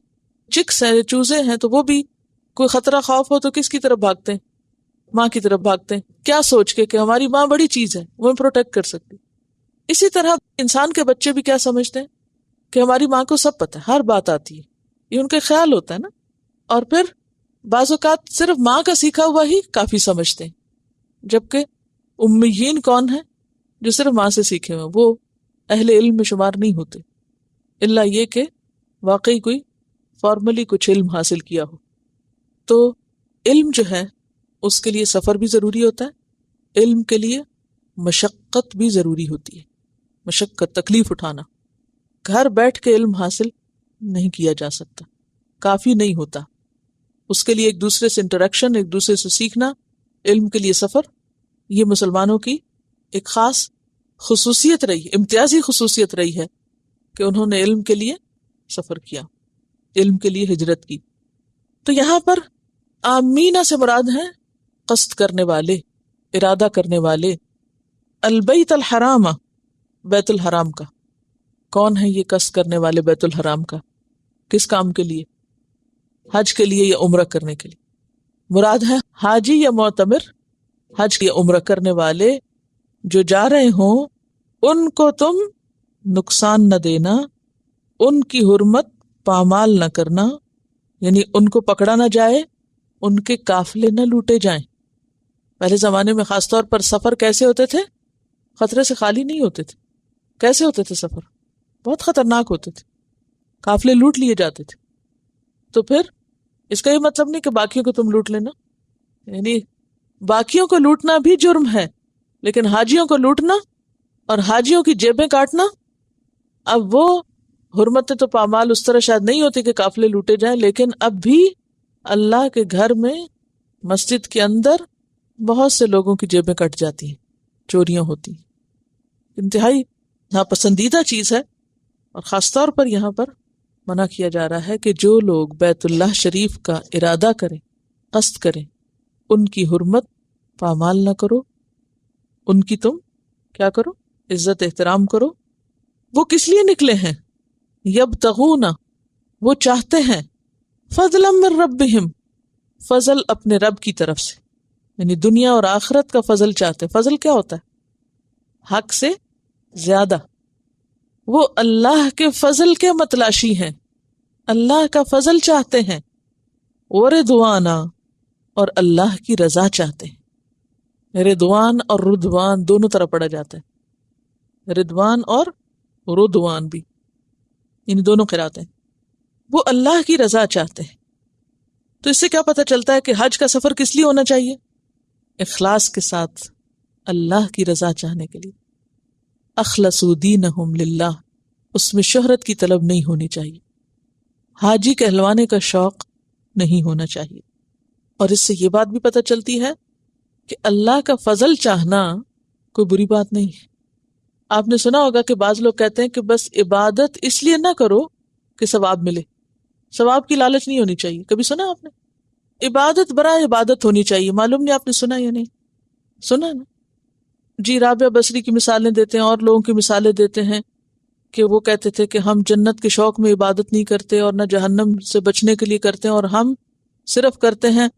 چکس ہیں، چوزے ہیں، تو وہ بھی کوئی خطرہ خوف ہو تو کس کی طرف بھاگتے ہیں؟ ماں کی طرف بھاگتے ہیں. کیا سوچ کے کہ ہماری ماں بڑی چیز ہے، وہ پروٹیکٹ کر سکتی. اسی طرح انسان کے بچے بھی کیا سمجھتے ہیں؟ کہ ہماری ماں کو سب پتہ ہے، ہر بات آتی ہے. یہ ان کا خیال ہوتا ہے نا. اور پھر بعض اوقات صرف ماں کا سیکھا ہوا ہی کافی سمجھتے ہیں. جبکہ امیین کون ہے؟ جو صرف ماں سے سیکھے ہوئے، وہ اہل علم میں شمار نہیں ہوتے، الا یہ کہ واقعی کوئی فارملی کچھ علم حاصل کیا ہو. تو علم جو ہے اس کے لیے سفر بھی ضروری ہوتا ہے، علم کے لیے مشقت بھی ضروری ہوتی ہے. مشقت، تکلیف اٹھانا. گھر بیٹھ کے علم حاصل نہیں کیا جا سکتا، کافی نہیں ہوتا. اس کے لیے ایک دوسرے سے انٹریکشن، ایک دوسرے سے سیکھنا، علم کے لیے سفر، یہ مسلمانوں کی ایک خاص خصوصیت رہی، امتیازی خصوصیت رہی ہے کہ انہوں نے علم کے لیے سفر کیا، علم کے لیے ہجرت کی. تو یہاں پر آمینہ سے مراد ہیں قصد کرنے والے، ارادہ کرنے والے. البیت الحرام، بیت الحرام کا. کون ہے یہ قصد کرنے والے بیت الحرام کا؟ کس کام کے لیے؟ حج کے لیے یا عمرہ کرنے کے لیے؟ مراد ہے حاجی یا معتمر. حج یا عمرہ کرنے والے جو جا رہے ہوں ان کو تم نقصان نہ دینا، ان کی حرمت پامال نہ کرنا، یعنی ان کو پکڑا نہ جائے، ان کے قافلے نہ لوٹے جائیں. پہلے زمانے میں خاص طور پر سفر کیسے ہوتے تھے؟ خطرے سے خالی نہیں ہوتے تھے. کیسے ہوتے تھے سفر؟ بہت خطرناک ہوتے تھے، قافلے لوٹ لیے جاتے تھے. تو پھر اس کا یہ مطلب نہیں کہ باقیوں کو تم لوٹ لینا، یعنی باقیوں کو لوٹنا بھی جرم ہے، لیکن حاجیوں کو لوٹنا اور حاجیوں کی جیبیں کاٹنا، اب وہ حرمتیں تو پامال اس طرح شاید نہیں ہوتی کہ قافلے لوٹے جائیں، لیکن اب بھی اللہ کے گھر میں، مسجد کے اندر بہت سے لوگوں کی جیبیں کٹ جاتی ہیں، چوریاں ہوتی ہیں. انتہائی ناپسندیدہ چیز ہے. اور خاص طور پر یہاں پر منع کیا جا رہا ہے کہ جو لوگ بیت اللہ شریف کا ارادہ کریں، قصد کریں، ان کی حرمت پامال نہ کرو، ان کی تم کیا کرو؟ عزت احترام کرو. وہ کس لیے نکلے ہیں؟ یبتغون، وہ چاہتے ہیں، فضلا من ربہم، فضل اپنے رب کی طرف سے، یعنی دنیا اور آخرت کا فضل چاہتے ہیں. فضل کیا ہوتا ہے؟ حق سے زیادہ. وہ اللہ کے فضل کے متلاشی ہیں، اللہ کا فضل چاہتے ہیں. ورضوانا، اور اللہ کی رضا چاہتے ہیں. رضوان اور رضوان دونوں طرح پڑھا جاتا ہے، رضوان اور رضوان بھی، یعنی دونوں قرأتیں ہیں. وہ اللہ کی رضا چاہتے ہیں. تو اس سے کیا پتہ چلتا ہے کہ حج کا سفر کس لیے ہونا چاہیے؟ اخلاص کے ساتھ اللہ کی رضا چاہنے کے لیے. اخلصوا دینہم للہ، اس میں شہرت کی طلب نہیں ہونی چاہیے، حاجی کہلوانے کا شوق نہیں ہونا چاہیے. اور اس سے یہ بات بھی پتہ چلتی ہے کہ اللہ کا فضل چاہنا کوئی بری بات نہیں ہے. آپ نے سنا ہوگا کہ بعض لوگ کہتے ہیں کہ بس عبادت اس لیے نہ کرو کہ ثواب ملے. ثواب کی لالچ نہیں ہونی چاہیے. کبھی سنا آپ نے؟ عبادت برائے عبادت ہونی چاہیے. معلوم نہیں آپ نے سنا یا نہیں سنا نا. جی رابعہ بصری کی مثالیں دیتے ہیں اور لوگوں کی مثالیں دیتے ہیں کہ وہ کہتے تھے کہ ہم جنت کے شوق میں عبادت نہیں کرتے اور نہ جہنم سے بچنے کے لیے کرتے ہیں، اور ہم صرف کرتے ہیں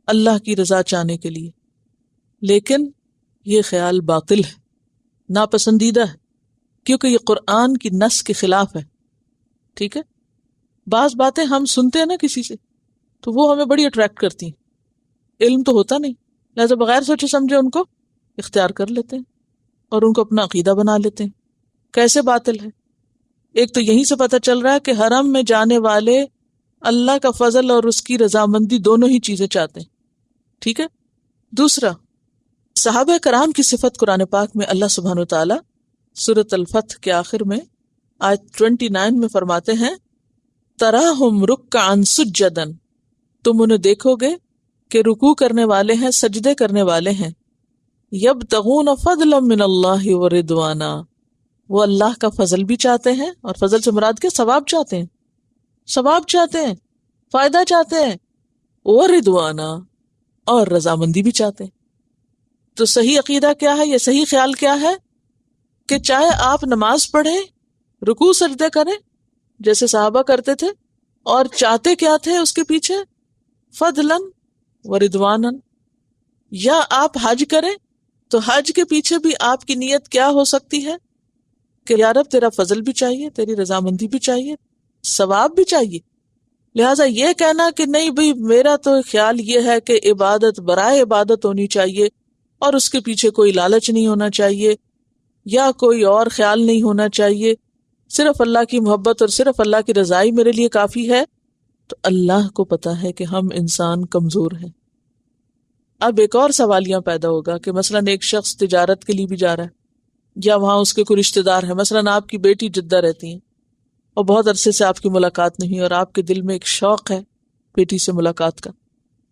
اللہ کی رضا چاہنے کے لیے. لیکن یہ خیال باطل ہے، ناپسندیدہ ہے، کیونکہ یہ قرآن کی نص کے خلاف ہے. ٹھیک ہے، بعض باتیں ہم سنتے ہیں نا کسی سے تو وہ ہمیں بڑی اٹریکٹ کرتی ہیں، علم تو ہوتا نہیں، لہذا بغیر سوچے سمجھے ان کو اختیار کر لیتے ہیں اور ان کو اپنا عقیدہ بنا لیتے ہیں. کیسے باطل ہے؟ ایک تو یہیں سے پتہ چل رہا ہے کہ حرم میں جانے والے اللہ کا فضل اور اس کی رضامندی دونوں ہی چیزیں چاہتے ہیں. ٹھیک ہے. دوسرا، صحابہ کرام کی صفت قرآن پاک میں اللہ سبحانہ وتعالی سورۃ الفتح کے آخر میں آیت 29 میں فرماتے ہیں تراہم رکعا سجدا، تم انہیں دیکھو گے کہ رکوع کرنے والے ہیں، سجدے کرنے والے ہیں. یبتغون فضلا من اللہ ورضوانا، وہ اللہ کا فضل بھی چاہتے ہیں، اور فضل سے مراد کے ثواب چاہتے ہیں، ثواب چاہتے ہیں، فائدہ چاہتے ہیں، ورضوانا، اور رضامندی بھی چاہتے ہیں. تو صحیح عقیدہ کیا ہے، یہ صحیح خیال کیا ہے کہ چاہے آپ نماز پڑھیں، رکوع سجدے کریں جیسے صحابہ کرتے تھے، اور چاہتے کیا تھے اس کے پیچھے فضلا ورضوانا، یا آپ حج کریں تو حج کے پیچھے بھی آپ کی نیت کیا ہو سکتی ہے کہ یا رب تیرا فضل بھی چاہیے، تیری رضامندی بھی چاہیے، ثواب بھی چاہیے. لہٰذا یہ کہنا کہ نہیں بھئی میرا تو خیال یہ ہے کہ عبادت برائے عبادت ہونی چاہیے اور اس کے پیچھے کوئی لالچ نہیں ہونا چاہیے یا کوئی اور خیال نہیں ہونا چاہیے، صرف اللہ کی محبت اور صرف اللہ کی رضائی میرے لیے کافی ہے، تو اللہ کو پتا ہے کہ ہم انسان کمزور ہیں. اب ایک اور سوالیہ پیدا ہوگا کہ مثلاً ایک شخص تجارت کے لیے بھی جا رہا ہے یا وہاں اس کے کوئی رشتہ دار ہے، مثلاً آپ کی بیٹی جدہ رہتی ہیں اور بہت عرصے سے آپ کی ملاقات نہیں اور آپ کے دل میں ایک شوق ہے بیٹی سے ملاقات کا،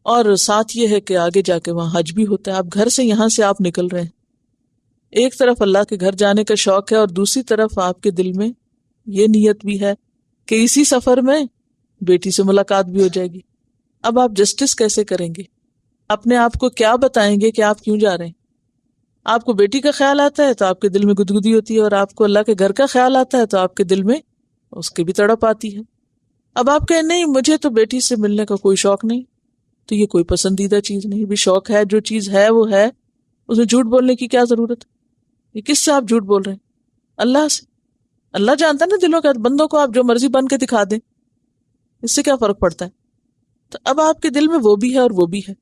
اور ساتھ یہ ہے کہ آگے جا کے وہاں حج بھی ہوتا ہے. آپ گھر سے یہاں سے آپ نکل رہے ہیں، ایک طرف اللہ کے گھر جانے کا شوق ہے اور دوسری طرف آپ کے دل میں یہ نیت بھی ہے کہ اسی سفر میں بیٹی سے ملاقات بھی ہو جائے گی. اب آپ جسٹس کیسے کریں گے؟ اپنے آپ کو کیا بتائیں گے کہ آپ کیوں جا رہے ہیں؟ آپ کو بیٹی کا خیال آتا ہے تو آپ کے دل میں گدگدی ہوتی ہے، اور آپ کو اللہ کے گھر کا خیال آتا ہے تو آپ کے دل میں اس کی بھی تڑپ آتی ہے. اب آپ کہیں نہیں مجھے تو بیٹی سے ملنے کا کوئی شوق نہیں، تو یہ کوئی پسندیدہ چیز نہیں. بھی شوق ہے، جو چیز ہے وہ ہے، اس میں جھوٹ بولنے کی کیا ضرورت؟ یہ کس سے آپ جھوٹ بول رہے ہیں؟ اللہ سے. اللہ جانتا ہے نا دلوں کا، بندوں کو آپ جو مرضی بن کے دکھا دیں، اس سے کیا فرق پڑتا ہے؟ تو اب آپ کے دل میں وہ بھی ہے اور وہ بھی ہے.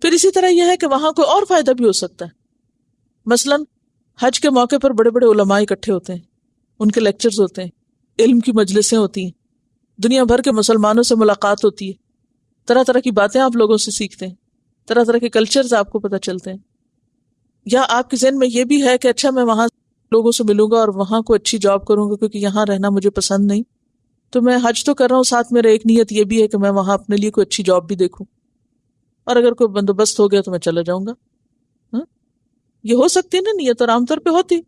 پھر اسی طرح یہ ہے کہ وہاں کوئی اور فائدہ بھی ہو سکتا ہے. مثلاً حج کے موقع پر بڑے بڑے علماء اکٹھے ہوتے ہیں، ان کے لیکچرز ہوتے ہیں، علم کی مجلسیں ہوتی ہیں، دنیا بھر کے مسلمانوں سے ملاقات ہوتی ہے، طرح طرح کی باتیں آپ لوگوں سے سیکھتے ہیں، طرح طرح کے کلچرز آپ کو پتہ چلتے ہیں. یا آپ کے ذہن میں یہ بھی ہے کہ اچھا میں وہاں لوگوں سے ملوں گا اور وہاں کو اچھی جاب کروں گا کیونکہ یہاں رہنا مجھے پسند نہیں، تو میں حج تو کر رہا ہوں، ساتھ میرا ایک نیت یہ بھی ہے کہ میں وہاں اپنے لیے کوئی اچھی جاب بھی دیکھوں، اور اگر کوئی بندوبست ہو گیا تو میں چلا جاؤں گا. یہ ہو سکتی ہے نا نیت، اور عام طور پہ ہوتی.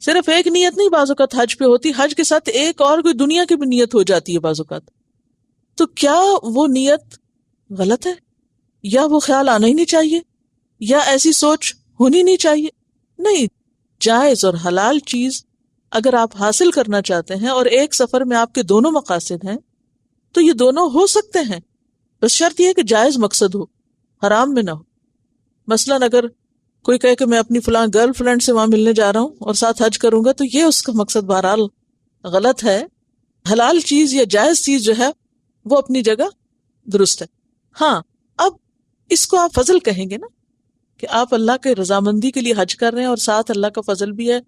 صرف ایک نیت نہیں بعض اوقات حج پہ ہوتی، حج کے ساتھ ایک اور کوئی دنیا کی بھی نیت ہو جاتی ہے بعض اوقات. تو کیا وہ نیت غلط ہے، یا وہ خیال آنا ہی نہیں چاہیے، یا ایسی سوچ ہونی نہیں چاہیے؟ نہیں، جائز اور حلال چیز اگر آپ حاصل کرنا چاہتے ہیں اور ایک سفر میں آپ کے دونوں مقاصد ہیں تو یہ دونوں ہو سکتے ہیں، بس شرط یہ ہے کہ جائز مقصد ہو، حرام میں نہ ہو. مثلاً اگر کوئی کہے کہ میں اپنی فلاں گرل فرینڈ سے وہاں ملنے جا رہا ہوں اور ساتھ حج کروں گا، تو یہ اس کا مقصد بہرحال غلط ہے. حلال چیز یا جائز چیز جو ہے وہ اپنی جگہ درست ہے. ہاں، اب اس کو آپ فضل کہیں گے نا، کہ آپ اللہ کے رضامندی کے لیے حج کر رہے ہیں اور ساتھ اللہ کا فضل بھی ہے،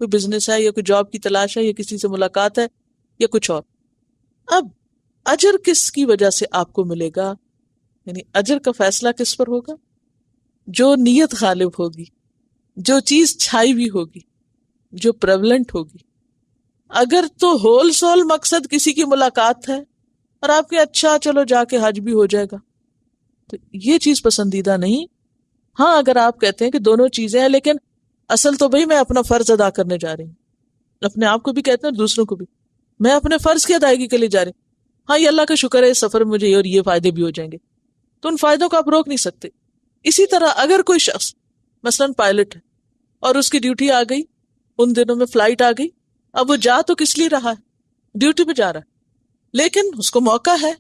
کوئی بزنس ہے یا کوئی جاب کی تلاش ہے یا کسی سے ملاقات ہے یا کچھ اور. اب اجر کس کی وجہ سے آپ کو ملے گا، یعنی اجر کا فیصلہ کس پر ہوگا؟ جو نیت غالب ہوگی، جو چیز چھائی ہوئی ہوگی، جو پریولنٹ ہوگی. اگر تو ہول سول مقصد کسی کی ملاقات ہے اور آپ کے اچھا چلو جا کے حج بھی ہو جائے گا، تو یہ چیز پسندیدہ نہیں. ہاں اگر آپ کہتے ہیں کہ دونوں چیزیں ہیں لیکن اصل تو بھائی میں اپنا فرض ادا کرنے جا رہی ہوں، اپنے آپ کو بھی کہتے ہیں اور دوسروں کو بھی، میں اپنے فرض کی ادائیگی کے لیے جا رہی ہوں. ہاں یہ اللہ کا شکر ہے اس سفر میں مجھے یہ اور یہ فائدے بھی ہو جائیں گے، تو ان فائدوں کو آپ روک نہیں سکتے. اسی طرح اگر کوئی شخص مثلاً پائلٹ ہے اور اس کی ڈیوٹی آ گئی، ان دنوں میں فلائٹ آ گئی، اب وہ جا تو کس لیے رہا ہے؟ ڈیوٹی پہ جا رہا ہے، لیکن اس کو موقع ہے،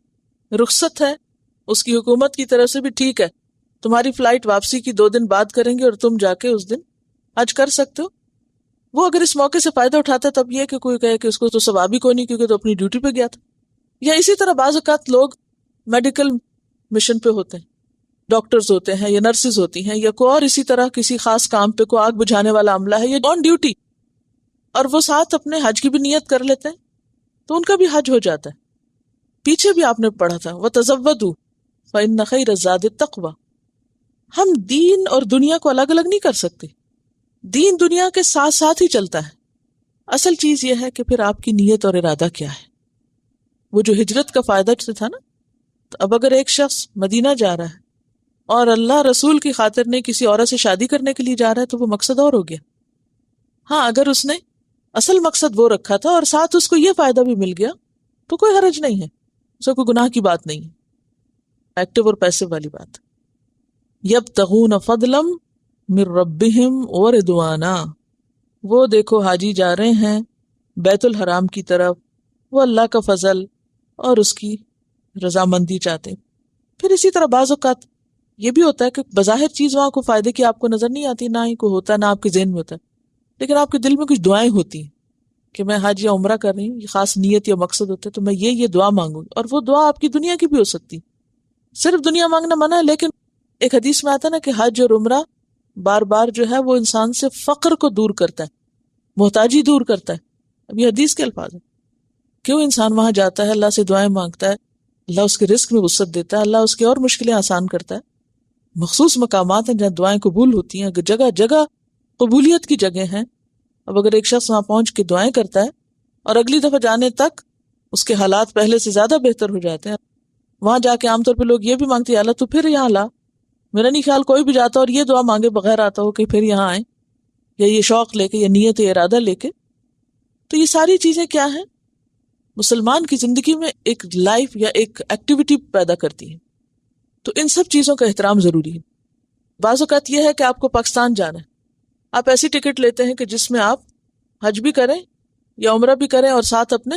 رخصت ہے اس کی حکومت کی طرف سے بھی، ٹھیک ہے تمہاری فلائٹ واپسی کی 2 دن بعد کریں گے اور تم جا کے اس دن حج کر سکتے ہو. وہ اگر اس موقع سے فائدہ اٹھاتا ہے تب یہ کہ کوئی کہے کہ اس کو تو ثواب ہی کوئی نہیں کیونکہ تو اپنی ڈیوٹی پہ گیا تھا. یا اسی طرح بعض اوقات لوگ میڈیکل مشن پہ ہوتے ہیں، ڈاکٹرز ہوتے ہیں یا نرسز ہوتی ہیں یا کوئی اور اسی طرح کسی خاص کام پہ، کوئی آگ بجھانے والا عملہ ہے یا آن ڈیوٹی، اور وہ ساتھ اپنے حج کی بھی نیت کر لیتے ہیں تو ان کا بھی حج ہو جاتا ہے. پیچھے بھی آپ نے پڑھا تھا وَتَزَوَّدُوا فَإِنَّ خَيْرَ الزَّادِ التَّقْوَىٰ. ہم دین اور دنیا کو الگ الگ نہیں کر سکتے، دین دنیا کے ساتھ ساتھ ہی چلتا ہے. اصل چیز یہ ہے کہ پھر آپ کی نیت اور ارادہ کیا ہے. وہ جو ہجرت کا فائدہ تھا نا، تو اب اگر ایک شخص مدینہ جا رہا ہے اور اللہ رسول کی خاطر نے کسی عورت سے شادی کرنے کے لیے جا رہا ہے تو وہ مقصد اور ہو گیا. ہاں اگر اس نے اصل مقصد وہ رکھا تھا اور ساتھ اس کو یہ فائدہ بھی مل گیا تو کوئی حرج نہیں ہے، اس کو کوئی گناہ کی بات نہیں ہے. ایکٹیو اور پیسو والی بات. یبتغون فضلا من ربہم ورضوانا. وہ دیکھو حاجی جا رہے ہیں بیت الحرام کی طرف، وہ اللہ کا فضل اور اس کی رضامندی چاہتے ہیں. پھر اسی طرح بعض اوقات یہ بھی ہوتا ہے کہ بظاہر چیز وہاں کو فائدے کی آپ کو نظر نہیں آتی، نہ ہی کوئی ہوتا، نہ آپ کے ذہن میں ہوتا ہے، لیکن آپ کے دل میں کچھ دعائیں ہوتی ہیں کہ میں حج یا عمرہ کر رہی ہوں، یہ خاص نیت یا مقصد ہوتا ہے تو میں یہ دعا مانگوں گی. اور وہ دعا آپ کی دنیا کی بھی ہو سکتی. صرف دنیا مانگنا منع ہے، لیکن ایک حدیث میں آتا ہے نا کہ حج اور عمرہ بار بار جو ہے وہ انسان سے فقر کو دور کرتا ہے، محتاجی دور کرتا ہے. اب یہ حدیث کے الفاظ ہیں. کیوں انسان وہاں جاتا ہے، اللہ سے دعائیں مانگتا ہے، اللہ اس کے رزق میں وسعت دیتا ہے، اللہ اس کی اور مشکلیں آسان کرتا ہے. مخصوص مقامات ہیں جہاں دعائیں قبول ہوتی ہیں، جگہ جگہ قبولیت کی جگہ ہیں. اب اگر ایک شخص وہاں پہنچ کے دعائیں کرتا ہے اور اگلی دفعہ جانے تک اس کے حالات پہلے سے زیادہ بہتر ہو جاتے ہیں. وہاں جا کے عام طور پہ لوگ یہ بھی مانگتے ہیں اللہ تو پھر یہاں لا. میرا نہیں خیال کوئی بھی جاتا اور یہ دعا مانگے بغیر آتا ہو کہ پھر یہاں آئیں، یا یہ شوق لے کے یا نیت یا ارادہ لے کے. تو یہ ساری چیزیں کیا ہیں، مسلمان کی زندگی میں ایک لائف یا ایک ایکٹیویٹی پیدا کرتی ہیں. تو ان سب چیزوں کا احترام ضروری ہے. بعض اوقات یہ ہے کہ آپ کو پاکستان جانا ہے، آپ ایسی ٹکٹ لیتے ہیں کہ جس میں آپ حج بھی کریں یا عمرہ بھی کریں اور ساتھ اپنے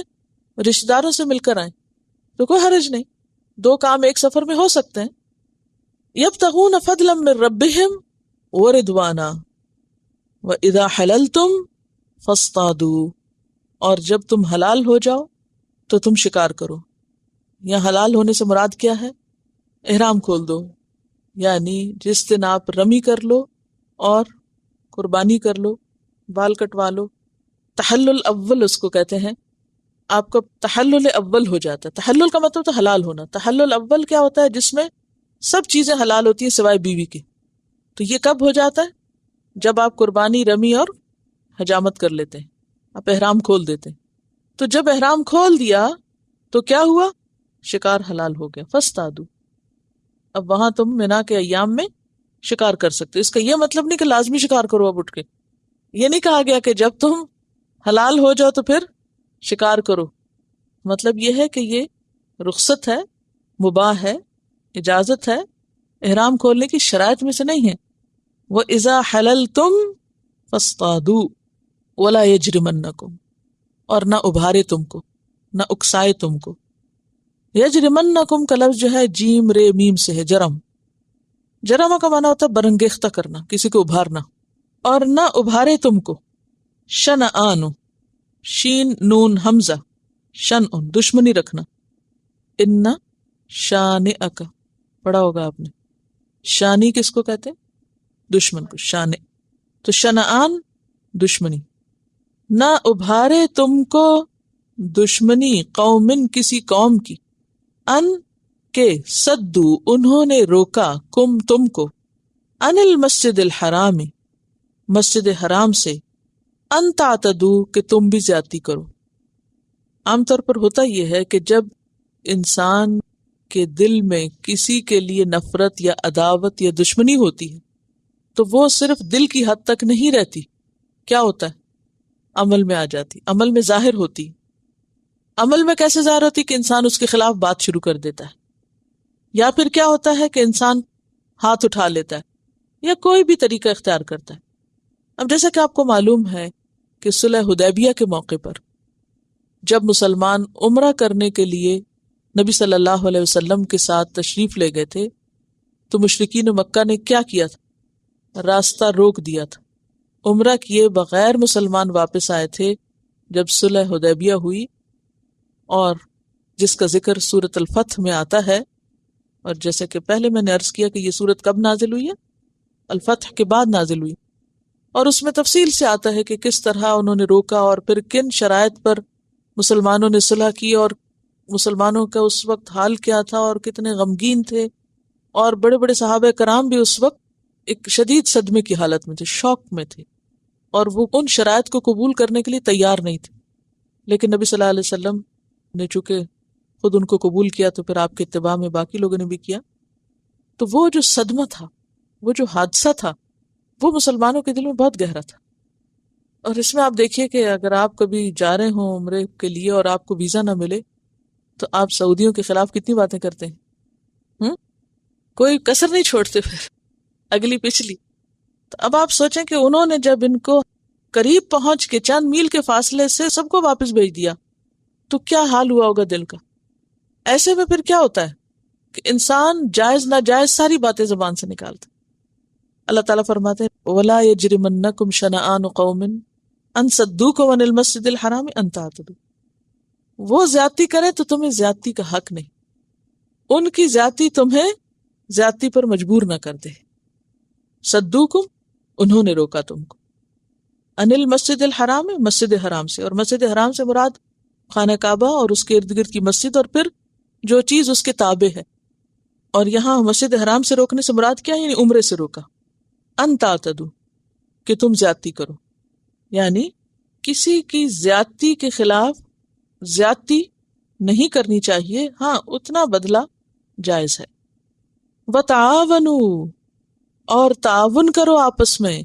رشتہ داروں سے مل کر آئیں، تو کوئی حرج نہیں، 2 کام ایک سفر میں ہو سکتے ہیں. یبتغون فضلا من ربہم ورضوانا واذا حللتم فاصطادوا. اور جب تم حلال ہو جاؤ تو تم شکار کرو. یا حلال ہونے سے مراد کیا ہے؟ احرام کھول دو، یعنی جس دن آپ رمی کر لو اور قربانی کر لو، بال کٹوا لو. تحلل اول اس کو کہتے ہیں. آپ کا تحلل اول ہو جاتا ہے. تحلل کا مطلب تو حلال ہونا. تحلل اول کیا ہوتا ہے؟ جس میں سب چیزیں حلال ہوتی ہیں سوائے بیوی کے. تو یہ کب ہو جاتا ہے؟ جب آپ قربانی، رمی اور حجامت کر لیتے ہیں، آپ احرام کھول دیتے ہیں. تو جب احرام کھول دیا تو کیا ہوا؟ شکار حلال ہو گیا. فاصطادوا. اب وہاں تم منا کے ایام میں شکار کر سکتے. اس کا یہ مطلب نہیں کہ لازمی شکار کرو اب اٹھ کے. یہ نہیں کہا گیا کہ جب تم حلال ہو جاؤ تو پھر شکار کرو. مطلب یہ ہے کہ یہ رخصت ہے، مباح ہے، اجازت ہے، احرام کھولنے کی شرائط میں سے نہیں ہے. وَإِذَا حَلَلْتُمْ فَاصْطَادُوا وَلَا يَجْرِمَنَّكُمْ. اور نہ ابھارے تم کو، نہ اکسائے تم کو. یجرمنکم کا لفظ جو ہے جیم رے میم سے ہے، جرم. جرم کا معنی ہوتا ہے برنگیختہ کرنا، کسی کو ابھارنا. اور نہ ابھارے تم کو. شنآن، شین نون حمزہ، شنعن دشمنی رکھنا. ان شانئک پڑھا ہوگا آپ نے. شانی کس کو کہتے ہیں؟ دشمن کو. شانئ تو شنآن دشمنی. نہ ابھارے تم کو دشمنی قومن کسی قوم کی، ان کے صدو انہوں نے روکا، کم تم کو، ان المسجد الحرام مسجد حرام سے، ان تعتدو کہ تم بھی زیادتی کرو. عام طور پر ہوتا یہ ہے کہ جب انسان کہ دل میں کسی کے لیے نفرت یا عداوت یا دشمنی ہوتی ہے تو وہ صرف دل کی حد تک نہیں رہتی، کیا ہوتا ہے؟ عمل میں آ جاتی، عمل میں ظاہر ہوتی۔ عمل میں کیسے ظاہر ہوتی؟ کہ انسان اس کے خلاف بات شروع کر دیتا ہے، یا پھر کیا ہوتا ہے کہ انسان ہاتھ اٹھا لیتا ہے یا کوئی بھی طریقہ اختیار کرتا ہے۔ اب جیسا کہ آپ کو معلوم ہے کہ صلح حدیبیہ کے موقع پر جب مسلمان عمرہ کرنے کے لیے نبی صلی اللہ علیہ وسلم کے ساتھ تشریف لے گئے تھے تو مشرکین مکہ نے کیا کیا تھا؟ راستہ روک دیا تھا، عمرہ کیے بغیر مسلمان واپس آئے تھے جب صلح حدیبیہ ہوئی، اور جس کا ذکر سورۃ الفتح میں آتا ہے، اور جیسے کہ پہلے میں نے عرض کیا کہ یہ سورت کب نازل ہوئی ہے؟ الفتح کے بعد نازل ہوئی، اور اس میں تفصیل سے آتا ہے کہ کس طرح انہوں نے روکا اور پھر کن شرائط پر مسلمانوں نے صلح کی، اور مسلمانوں کا اس وقت حال کیا تھا اور کتنے غمگین تھے، اور بڑے بڑے صحابہ کرام بھی اس وقت ایک شدید صدمے کی حالت میں تھے، شوق میں تھے، اور وہ ان شرائط کو قبول کرنے کے لیے تیار نہیں تھے۔ لیکن نبی صلی اللہ علیہ وسلم نے چونکہ خود ان کو قبول کیا تو پھر آپ کے اتباع میں باقی لوگوں نے بھی کیا، تو وہ جو صدمہ تھا، وہ جو حادثہ تھا، وہ مسلمانوں کے دل میں بہت گہرا تھا۔ اور اس میں آپ دیکھیے کہ اگر آپ کبھی جا رہے ہوں عمرے کے لیے اور آپ کو ویزا نہ ملے تو آپ سعودیوں کے خلاف کتنی باتیں کرتے ہیں، کوئی کسر نہیں چھوڑتے پھر اگلی پچھلی۔ تو اب آپ سوچیں کہ انہوں نے جب ان کو قریب پہنچ کے چند میل کے فاصلے سے سب کو واپس بھیج دیا تو کیا حال ہوا ہوگا دل کا۔ ایسے میں پھر کیا ہوتا ہے کہ انسان جائز ناجائز ساری باتیں زبان سے نکالتا۔ اللہ تعالیٰ فرماتے ہیں وَلَا يَجْرِمَنَّكُمْ شَنَآنُ قَوْمٍ أَن صَدُّوكُمْ عَنِ الْمَسْجِدِ الْحَرَامِ أَن تَعْتَدُوا، وہ زیادتی کرے تو تمہیں زیادتی کا حق نہیں، ان کی زیادتی تمہیں زیادتی پر مجبور نہ کر دے۔ صدوکم، انہوں نے روکا تم کو، ان المسجد الحرام، مسجد حرام سے، اور مسجد حرام سے مراد خانہ کعبہ اور اس کے ارد گرد کی مسجد اور پھر جو چیز اس کے تابع ہے۔ اور یہاں مسجد حرام سے روکنے سے مراد کیا ہے؟ یعنی عمرے سے روکا، ان تعتدوا، کہ تم زیادتی کرو، یعنی کسی کی زیادتی کے خلاف زیادتی نہیں کرنی چاہیے، ہاں اتنا بدلہ جائز ہے۔ وتعاونوا، اور تعاون کرو آپس میں،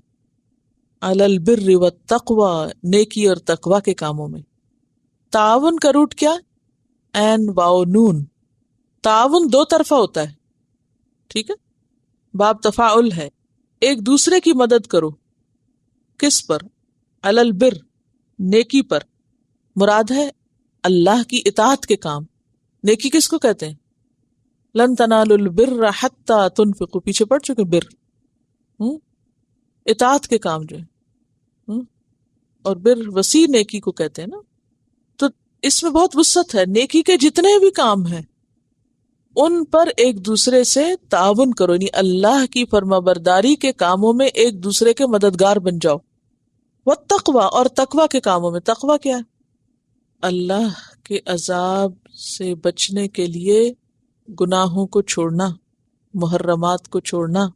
علی البر والتقوی، نیکی اور تقوی کے کاموں میں۔ تعاون کا روٹ کیا؟ عین واو نون، تعاون دو طرفہ ہوتا ہے، ٹھیک ہے، باب تفاعل ہے، ایک دوسرے کی مدد کرو، کس پر؟ علی البر، نیکی پر، مراد ہے اللہ کی اطاعت کے کام۔ نیکی کس کو کہتے ہیں؟ لن تنالوا البر حتی تنفقوا، پیچھے پڑ چکے بر، اطاعت کے کام جو ہے، اور بر وسیع نیکی کو کہتے ہیں نا۔ تو اس میں بہت وسعت ہے، نیکی کے جتنے بھی کام ہیں ان پر ایک دوسرے سے تعاون کرو، یعنی اللہ کی فرمانبرداری کے کاموں میں ایک دوسرے کے مددگار بن جاؤ۔ والتقوی، اور تقوی کے کاموں میں۔ تقوی کیا ہے؟ اللہ کے عذاب سے بچنے کے لیے گناہوں کو چھوڑنا، محرمات کو چھوڑنا۔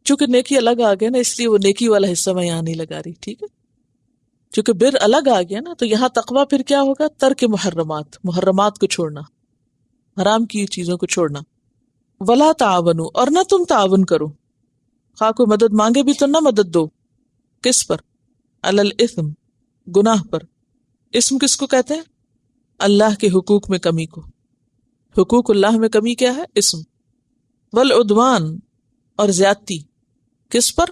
چونکہ نیکی الگ آ گیا نا، اس لیے وہ نیکی والا حصہ میں یہاں نہیں لگا رہی، ٹھیک ہے؟ چونکہ بر الگ آ گیا نا، تو یہاں تقوی پھر کیا ہوگا؟ ترک محرمات، محرمات کو چھوڑنا، حرام کی چیزوں کو چھوڑنا۔ ولا تعاونوا، اور نہ تم تعاون کرو، خواہ کوئی مدد مانگے بھی تو نہ مدد دو، کس پر؟ علی الاثم، گناہ پر۔ اسم کس کو کہتے ہیں؟ اللہ کے حقوق میں کمی کو۔ حقوق اللہ میں کمی کیا ہے؟ اسم۔ والعدوان، اور زیادتی، کس پر؟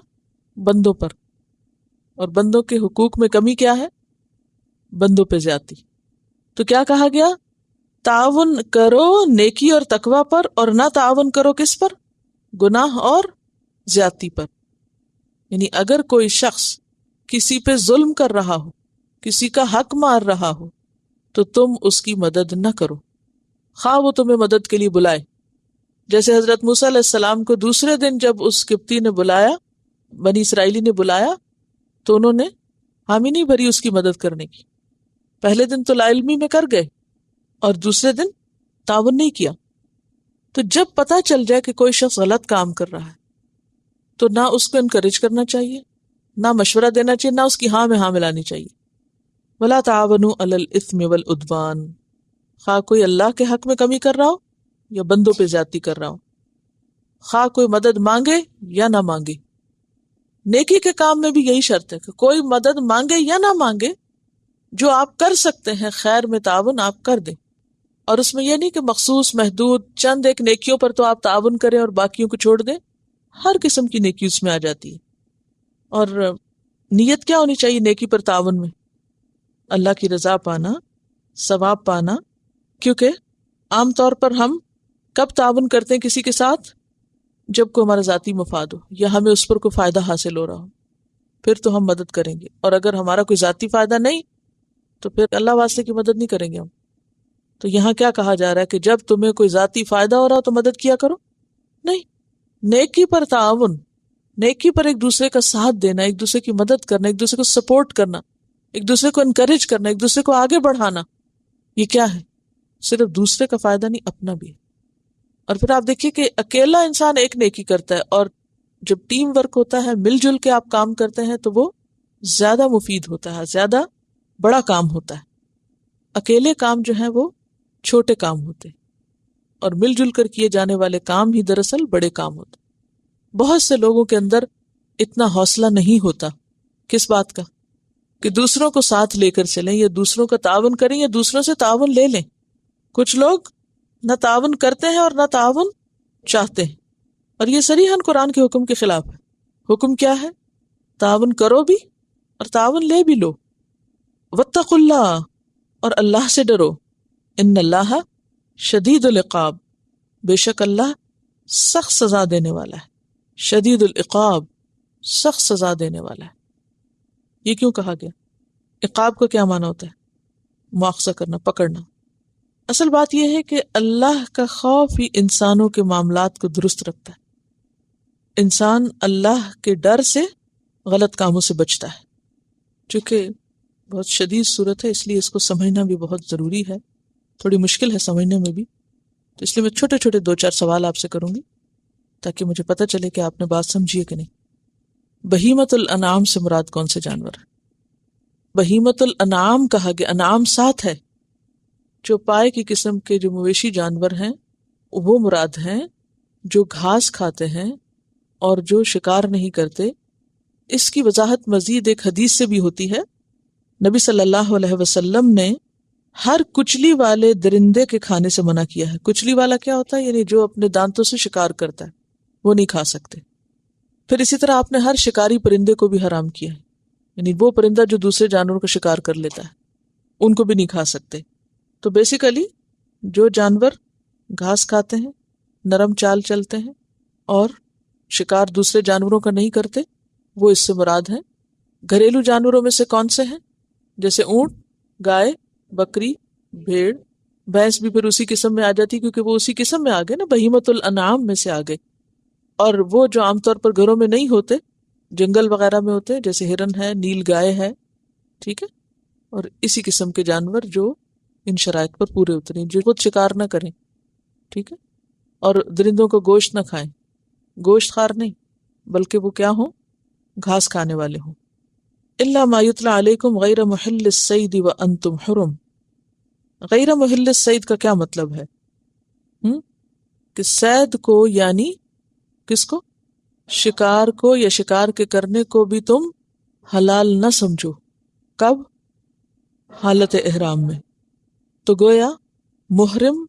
بندوں پر۔ اور بندوں کے حقوق میں کمی کیا ہے؟ بندوں پہ زیادتی۔ تو کیا کہا گیا؟ تعاون کرو نیکی اور تقوی پر، اور نہ تعاون کرو کس پر؟ گناہ اور زیادتی پر۔ یعنی اگر کوئی شخص کسی پہ ظلم کر رہا ہو، کسی کا حق مار رہا ہو، تو تم اس کی مدد نہ کرو، خواہ وہ تمہیں مدد کے لیے بلائے۔ جیسے حضرت موسیٰ علیہ السلام کو دوسرے دن جب اس قبطی نے بلایا، بنی اسرائیلی نے بلایا، تو انہوں نے حامی نہیں بھری اس کی مدد کرنے کی۔ پہلے دن تو لا علمی میں کر گئے اور دوسرے دن تعاون نہیں کیا۔ تو جب پتہ چل جائے کہ کوئی شخص غلط کام کر رہا ہے تو نہ اس کو انکریج کرنا چاہیے، نہ مشورہ دینا چاہیے، نہ اس کی ہاں میں ہاں ملانی چاہیے۔ وَلَا تَعَاوَنُوا عَلَى الْإِثْمِ وَالْعُدْوَانِ، خواہ کوئی اللہ کے حق میں کمی کر رہا ہو یا بندوں پہ زیادتی کر رہا ہوں، خواہ کوئی مدد مانگے یا نہ مانگے. نیکی کے کام میں بھی یہی شرط ہے کہ کوئی مدد مانگے یا نہ مانگے، جو آپ کر سکتے ہیں خیر میں تعاون آپ کر دیں. اور اس میں یہ نہیں کہ مخصوص محدود چند ایک نیکیوں پر تو آپ تعاون کریں اور باقیوں کو چھوڑ دیں. ہر قسم کی نیکی اس میں آ جاتی ہے. اور نیت کیا ہونی چاہیے نیکی پر تعاون میں؟ اللہ کی رضا پانا، ثواب پانا. کیونکہ عام طور پر ہم کب تعاون کرتے ہیں کسی کے ساتھ؟ جب کوئی ہمارا ذاتی مفاد ہو یا ہمیں اس پر کوئی فائدہ حاصل ہو رہا ہو، پھر تو ہم مدد کریں گے. اور اگر ہمارا کوئی ذاتی فائدہ نہیں تو پھر اللہ واسطے کی مدد نہیں کریں گے ہم. تو یہاں کیا کہا جا رہا ہے کہ جب تمہیں کوئی ذاتی فائدہ ہو رہا ہو تو مدد کیا کرو. نہیں، نیکی پر تعاون، نیکی پر ایک دوسرے کا ساتھ دینا، ایک دوسرے کی مدد کرنا، ایک دوسرے کو سپورٹ کرنا، ایک دوسرے کو انکریج کرنا، ایک دوسرے کو آگے بڑھانا، یہ کیا ہے؟ صرف دوسرے کا فائدہ نہیں، اپنا بھی ہے. اور پھر آپ دیکھیے کہ اکیلا انسان ایک نیکی کرتا ہے، اور جب ٹیم ورک ہوتا ہے، مل جل کے آپ کام کرتے ہیں تو وہ زیادہ مفید ہوتا ہے، زیادہ بڑا کام ہوتا ہے. اکیلے کام جو ہیں وہ چھوٹے کام ہوتے ہیں، اور مل جل کر کیے جانے والے کام ہی دراصل بڑے کام ہوتے. بہت سے لوگوں کے اندر اتنا حوصلہ نہیں ہوتا. کس بات کا؟ کہ دوسروں کو ساتھ لے کر چلیں، یا دوسروں کا تعاون کریں، یا دوسروں سے تعاون لے لیں. کچھ لوگ نہ تعاون کرتے ہیں اور نہ تعاون چاہتے ہیں، اور یہ صریحاً قرآن کے حکم کے خلاف ہے. حکم کیا ہے؟ تعاون کرو بھی اور تعاون لے بھی لو. واتقوا اللہ، اور اللہ سے ڈرو. ان اللہ شدید العقاب، بے شک اللہ سخت سزا دینے والا ہے. شدید العقاب، سخت سزا دینے والا ہے. یہ کیوں کہا گیا؟ عقاب کا کیا معنی ہوتا ہے؟ مواخذہ کرنا، پکڑنا. اصل بات یہ ہے کہ اللہ کا خوف ہی انسانوں کے معاملات کو درست رکھتا ہے. انسان اللہ کے ڈر سے غلط کاموں سے بچتا ہے. چونکہ بہت شدید صورت ہے، اس لیے اس کو سمجھنا بھی بہت ضروری ہے. تھوڑی مشکل ہے سمجھنے میں بھی، تو اس لیے میں چھوٹے چھوٹے 2-4 سوال آپ سے کروں گی تاکہ مجھے پتہ چلے کہ آپ نے بات سمجھی ہے کہ نہیں. بہیمۃ الانعام سے مراد کون سے جانور ہے؟ بہیمۃ الانعام کہا گیا، انعام ساتھ ہے. جو پائے کی قسم کے جو مویشی جانور ہیں وہ مراد ہیں، جو گھاس کھاتے ہیں اور جو شکار نہیں کرتے. اس کی وضاحت مزید ایک حدیث سے بھی ہوتی ہے. نبی صلی اللہ علیہ وسلم نے ہر کچلی والے درندے کے کھانے سے منع کیا ہے. کچلی والا کیا ہوتا ہے؟ یعنی جو اپنے دانتوں سے شکار کرتا ہے، وہ نہیں کھا سکتے. پھر اسی طرح آپ نے ہر شکاری پرندے کو بھی حرام کیا ہے، یعنی وہ پرندہ جو دوسرے جانوروں کا شکار کر لیتا ہے ان کو بھی نہیں کھا سکتے. تو بیسیکلی جو جانور گھاس کھاتے ہیں، نرم چال چلتے ہیں اور شکار دوسرے جانوروں کا نہیں کرتے، وہ اس سے مراد ہیں. گھریلو جانوروں میں سے کون سے ہیں؟ جیسے اونٹ، گائے، بکری، بھیڑ. بھینس بھی پھر اسی قسم میں آ جاتی کیونکہ وہ اسی قسم میں آ گئے نا، بہیمۃ الانعام میں سے آ گئے. اور وہ جو عام طور پر گھروں میں نہیں ہوتے، جنگل وغیرہ میں ہوتے، جیسے ہرن ہے، نیل گائے ہے، ٹھیک ہے. اور اسی قسم کے جانور جو ان شرائط پر پورے اتریں، جو خود شکار نہ کریں، ٹھیک ہے. اور درندوں کو گوشت نہ کھائیں، گوشت خوار نہیں بلکہ وہ کیا ہوں؟ گھاس کھانے والے ہوں. الا ما یتلی علیکم غیر محل الصید وانتم حرم. غیر محل الصید کا کیا مطلب ہے؟ کہ صید کو، یعنی کس کو؟ شکار کو یا شکار کے کرنے کو بھی تم حلال نہ سمجھو. کب؟ حالت احرام میں. تو گویا محرم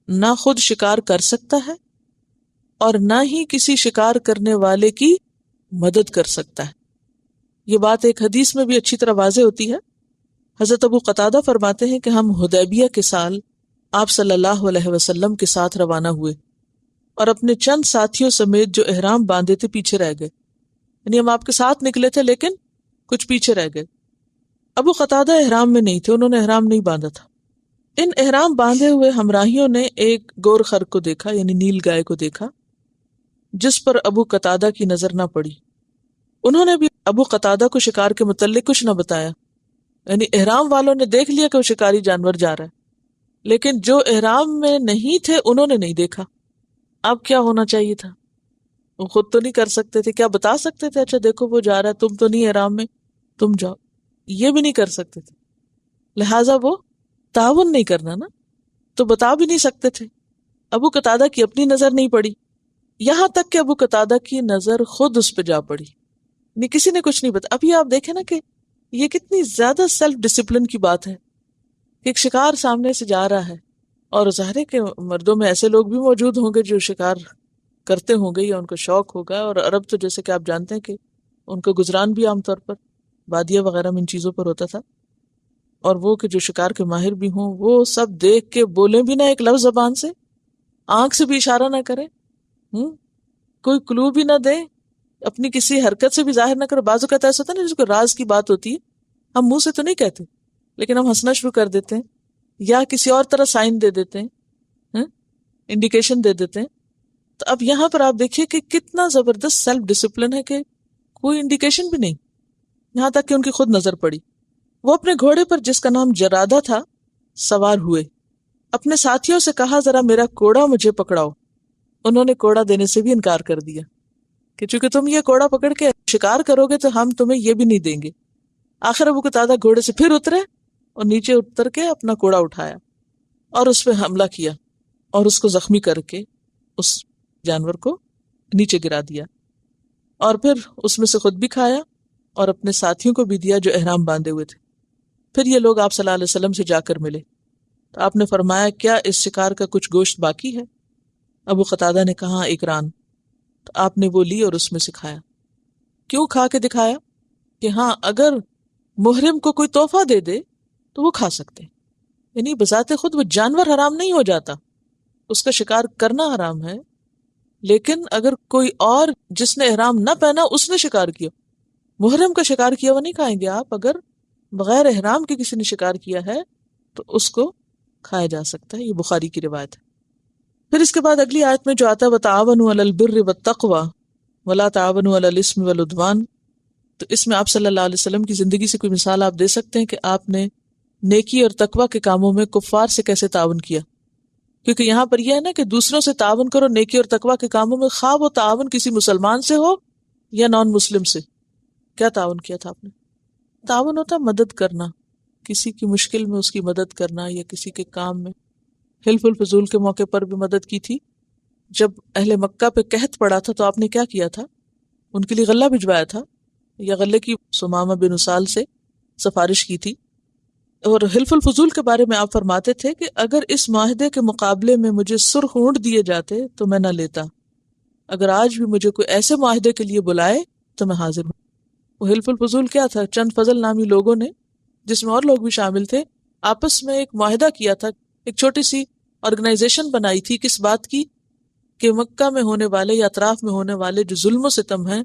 نہ خود شکار کر سکتا ہے اور نہ ہی کسی شکار کرنے والے کی مدد کر سکتا ہے. یہ بات ایک حدیث میں بھی اچھی طرح واضح ہوتی ہے. حضرت ابو قتادہ فرماتے ہیں کہ ہم حدیبیہ کے سال آپ صلی اللہ علیہ وسلم کے ساتھ روانہ ہوئے اور اپنے چند ساتھیوں سمیت جو احرام باندھے تھے پیچھے رہ گئے. یعنی ہم آپ کے ساتھ نکلے تھے لیکن کچھ پیچھے رہ گئے. ابو قتادہ احرام میں نہیں تھے، انہوں نے احرام نہیں باندھا تھا. ان احرام باندھے ہوئے ہمراہیوں نے ایک گور خر کو دیکھا، یعنی نیل گائے کو دیکھا، جس پر ابو قتادہ کی نظر نہ پڑی. انہوں نے بھی ابو قتادہ کو شکار کے متعلق کچھ نہ بتایا. یعنی احرام والوں نے دیکھ لیا کہ وہ شکاری جانور جا رہا ہے، لیکن جو احرام میں نہیں تھے انہوں نے نہیں دیکھا. اب کیا ہونا چاہیے تھا؟ وہ خود تو نہیں کر سکتے تھے، کیا بتا سکتے تھے اچھا دیکھو وہ جا رہا ہے، تم تو نہیں احرام میں، تم جاؤ؟ یہ بھی نہیں کر سکتے تھے. لہٰذا وہ تعاون نہیں کرنا نا، تو بتا بھی نہیں سکتے تھے. ابو قتادہ کی اپنی نظر نہیں پڑی، یہاں تک کہ ابو قتادہ کی نظر خود اس پہ جا پڑی، یعنی کسی نے کچھ نہیں بتا. اب یہ آپ دیکھیں نا کہ یہ کتنی زیادہ سیلف ڈسپلن کی بات ہے کہ ایک شکار سامنے سے جا رہا ہے، اور ظاہر ہے کہ مردوں میں ایسے لوگ بھی موجود ہوں گے جو شکار کرتے ہوں گے یا ان کو شوق ہوگا، اور عرب تو جیسے کہ آپ جانتے ہیں کہ ان کا گزران بھی عام طور پر بادیہ وغیرہ میں ان چیزوں پر ہوتا تھا، اور وہ کہ جو شکار کے ماہر بھی ہوں وہ سب دیکھ کے بولیں بھی نہ ایک لفظ زبان سے، آنکھ سے بھی اشارہ نہ کرے، کوئی کلو بھی نہ دے، اپنی کسی حرکت سے بھی ظاہر نہ کرے. بعض اوقات ایسا ہوتا ہے نا جس کو راز کی بات ہوتی ہے، ہم منہ سے تو نہیں کہتے لیکن ہم ہنسنا شروع کر دیتے ہیں یا کسی اور طرح سائن دے دیتے ہیں، انڈیکیشن دے دیتے ہیں. تو اب یہاں پر آپ دیکھیے کہ کتنا زبردست سیلف ڈسپلن ہے کہ کوئی انڈیکیشن بھی نہیں، یہاں تک کہ ان کی خود نظر پڑی. وہ اپنے گھوڑے پر جس کا نام جرادہ تھا سوار ہوئے، اپنے ساتھیوں سے کہا ذرا میرا کوڑا مجھے پکڑاؤ. انہوں نے کوڑا دینے سے بھی انکار کر دیا کہ چونکہ تم یہ کوڑا پکڑ کے شکار کرو گے تو ہم تمہیں یہ بھی نہیں دیں گے. آخر ابو قتادہ گھوڑے سے پھر اترے اور نیچے اتر کے اپنا کوڑا اٹھایا اور اس پہ حملہ کیا اور اس کو زخمی کر کے اس جانور کو نیچے گرا دیا، اور پھر اس میں سے خود بھی کھایا اور اپنے ساتھیوں کو بھی دیا جو احرام باندھے ہوئے تھے. پھر یہ لوگ آپ صلی اللہ علیہ وسلم سے جا کر ملے تو آپ نے فرمایا کیا اس شکار کا کچھ گوشت باقی ہے؟ ابو قتادہ نے کہا ایک ران. تو آپ نے وہ لی اور اس میں سے کھایا. کیوں کھا کے دکھایا کہ ہاں اگر محرم کو کوئی تحفہ دے دے تو وہ کھا سکتے ہیں، یعنی بذات خود وہ جانور حرام نہیں ہو جاتا، اس کا شکار کرنا حرام ہے، لیکن اگر کوئی اور جس نے احرام نہ پہنا اس نے شکار کیا، محرم کا شکار کیا وہ نہیں کھائیں گے آپ. اگر بغیر احرام کے کسی نے شکار کیا ہے تو اس کو کھایا جا سکتا ہے. یہ بخاری کی روایت ہے. پھر اس کے بعد اگلی آیت میں جو آتا ہے وَتَعَاوَنُوا عَلَى الْبِرِّ وَالتَّقْوَى وَلَا تَعَاوَنُوا عَلَى الْإِثْمِ وَالْعُدْوَانِ، تو اس میں آپ صلی اللہ علیہ وسلم کی زندگی سے کوئی مثال آپ دے سکتے ہیں کہ آپ نے نیکی اور تقوی کے کاموں میں کفار سے کیسے تعاون کیا؟ کیونکہ یہاں پر یہ ہے نا کہ دوسروں سے تعاون کرو نیکی اور تقوی کے کاموں میں، خواہ وہ تعاون کسی مسلمان سے ہو یا نان مسلم سے. کیا تعاون کیا تھا آپ نے؟ تعاون ہوتا ہے مدد کرنا، کسی کی مشکل میں اس کی مدد کرنا یا کسی کے کام میں. حلف الفضول کے موقع پر بھی مدد کی تھی. جب اہل مکہ پہ قحط پڑا تھا تو آپ نے کیا کیا تھا؟ ان کے لیے غلہ بھجوایا تھا یا غلے کی سمامہ بن اسال سے سفارش کی تھی. اور حلف الفضول کے بارے میں آپ فرماتے تھے کہ اگر اس معاہدے کے مقابلے میں مجھے سرخ اونٹ دیے جاتے تو میں نہ لیتا، اگر آج بھی مجھے کوئی ایسے معاہدے کے لیے بلائے تو میں حاضر ہوں. وہ حلف الفضول کیا تھا؟ چند فضل نامی لوگوں نے، جس میں اور لوگ بھی شامل تھے، آپس میں ایک معاہدہ کیا تھا، ایک چھوٹی سی آرگنائزیشن بنائی تھی. کس بات کی؟ کہ مکہ میں ہونے والے یا اطراف میں ہونے والے جو ظلم و ستم ہیں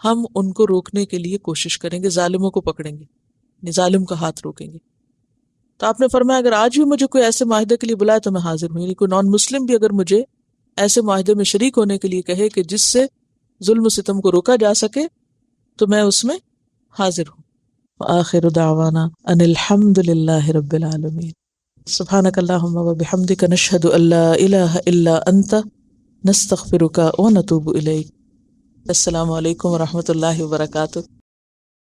ہم ان کو روکنے کے لیے کوشش کریں گے، ظالموں کو پکڑیں گے، ظالم کا ہاتھ روکیں گے. تو آپ نے فرمایا اگر آج بھی مجھے کوئی ایسے معاہدے کے لیے بلائے تو میں حاضر ہوں. یعنی کوئی نان مسلم بھی اگر مجھے ایسے معاہدے میں شریک ہونے کے لیے کہے کہ جس سے ظلم و ستم کو روکا جا سکے تو میں اس میں حاضر ہوں. وآخر دعوانا ان الحمد للہ رب العالمین. سبحانک اللہم وبحمدک نشہد ان لا الہ الا انت نستغفرک ونتوب الیک. السلام علیکم ورحمۃ اللہ وبرکاتہ.